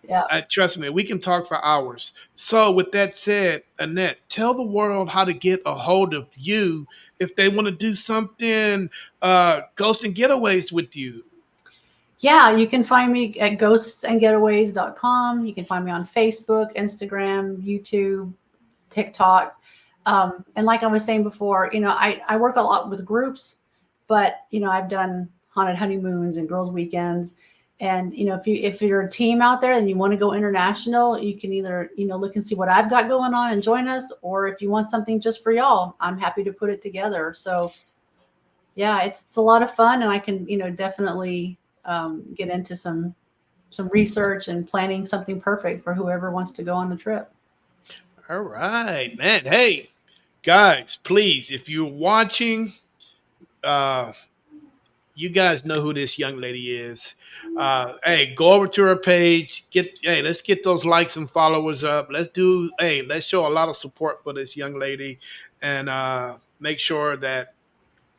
Yeah. Trust me, we can talk for hours. So, with that said, Annette, tell the world how to get a hold of you if they want to do something, Ghost and Getaways with you. Yeah, you can find me at ghostsandgetaways.com. You can find me on Facebook, Instagram, YouTube, TikTok. And like I was saying before, I work a lot with groups, but I've done haunted honeymoons and girls' weekends. And if you're a team out there and you want to go international, you can either look and see what I've got going on and join us, or if you want something just for y'all, I'm happy to put it together. So yeah, it's a lot of fun, and I can definitely get into some research and planning something perfect for whoever wants to go on the trip. All right, man. Hey, guys, please, if you're watching, uh, you guys know who this young lady is. Hey, go over to her page. Let's get those likes and followers up. Let's show a lot of support for this young lady, and make sure that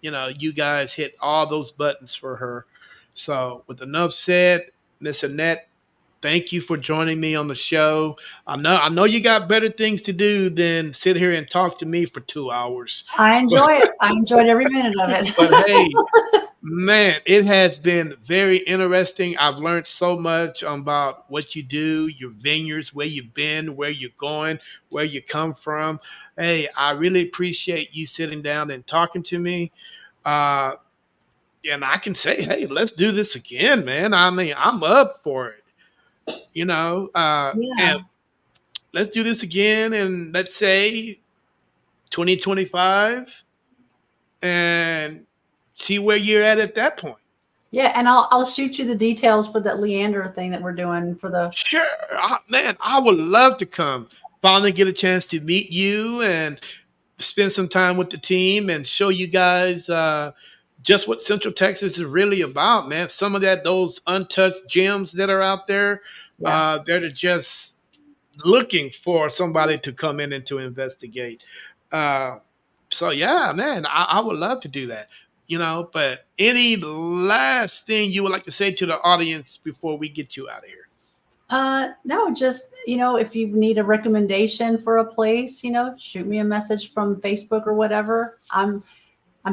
you guys hit all those buttons for her. So, with enough said, Miss Annette, thank you for joining me on the show. I know you got better things to do than sit here and talk to me for 2 hours. I enjoy it. I enjoyed every minute of But it. hey, man, it has been very interesting. I've learned so much about what you do, your vineyards, where you've been, where you're going, where you come from. Hey, I really appreciate you sitting down and talking to me. Uh, and I can say, hey, let's do this again, man. I mean, I'm up for it, and Yeah. let's do this again. And let's say 2025 and see where you're at that point. Yeah, and I'll shoot you the details for that Leander thing that we're doing for the. Sure, man, I would love to come. Finally, get a chance to meet you and spend some time with the team and show you guys just what Central Texas is really about, man. Some of those untouched gems that are out there, Yeah. that are just looking for somebody to come in and to investigate. Uh, so yeah, man, I would love to do that. But any last thing you would like to say to the audience before we get you out of here? No, just, if you need a recommendation for a place, shoot me a message from Facebook or whatever. I'm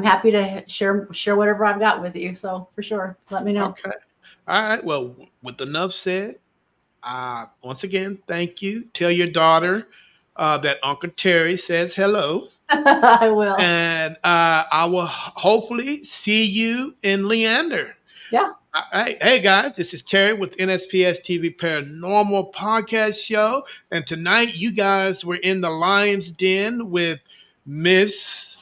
happy to share whatever I've got with you. So for sure, let me know. Okay. All right. Well, with enough said, once again, thank you. Tell your daughter that Uncle Terry says hello. I will. And I will hopefully see you in Leander. Yeah. Hey guys, this is Terry with NSPS TV Paranormal Podcast Show, and tonight you guys were in the Lion's Den with Miss.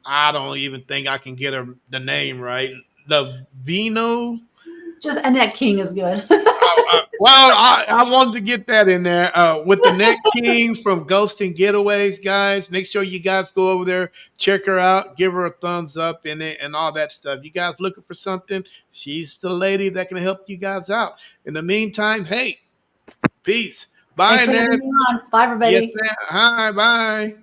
I don't even think I can get the name right. Luevano. Just Annette King is good. Well, I wanted to get that in there with the Net King from Ghost and Getaways, guys. Make sure you guys go over there, check her out, give her a thumbs up in it, and all that stuff. You guys looking for something? She's the lady that can help you guys out. In the meantime, hey, peace. Bye, Thanks for Ned. having me on. Bye, Yes, everybody. ma'am. Hi, bye.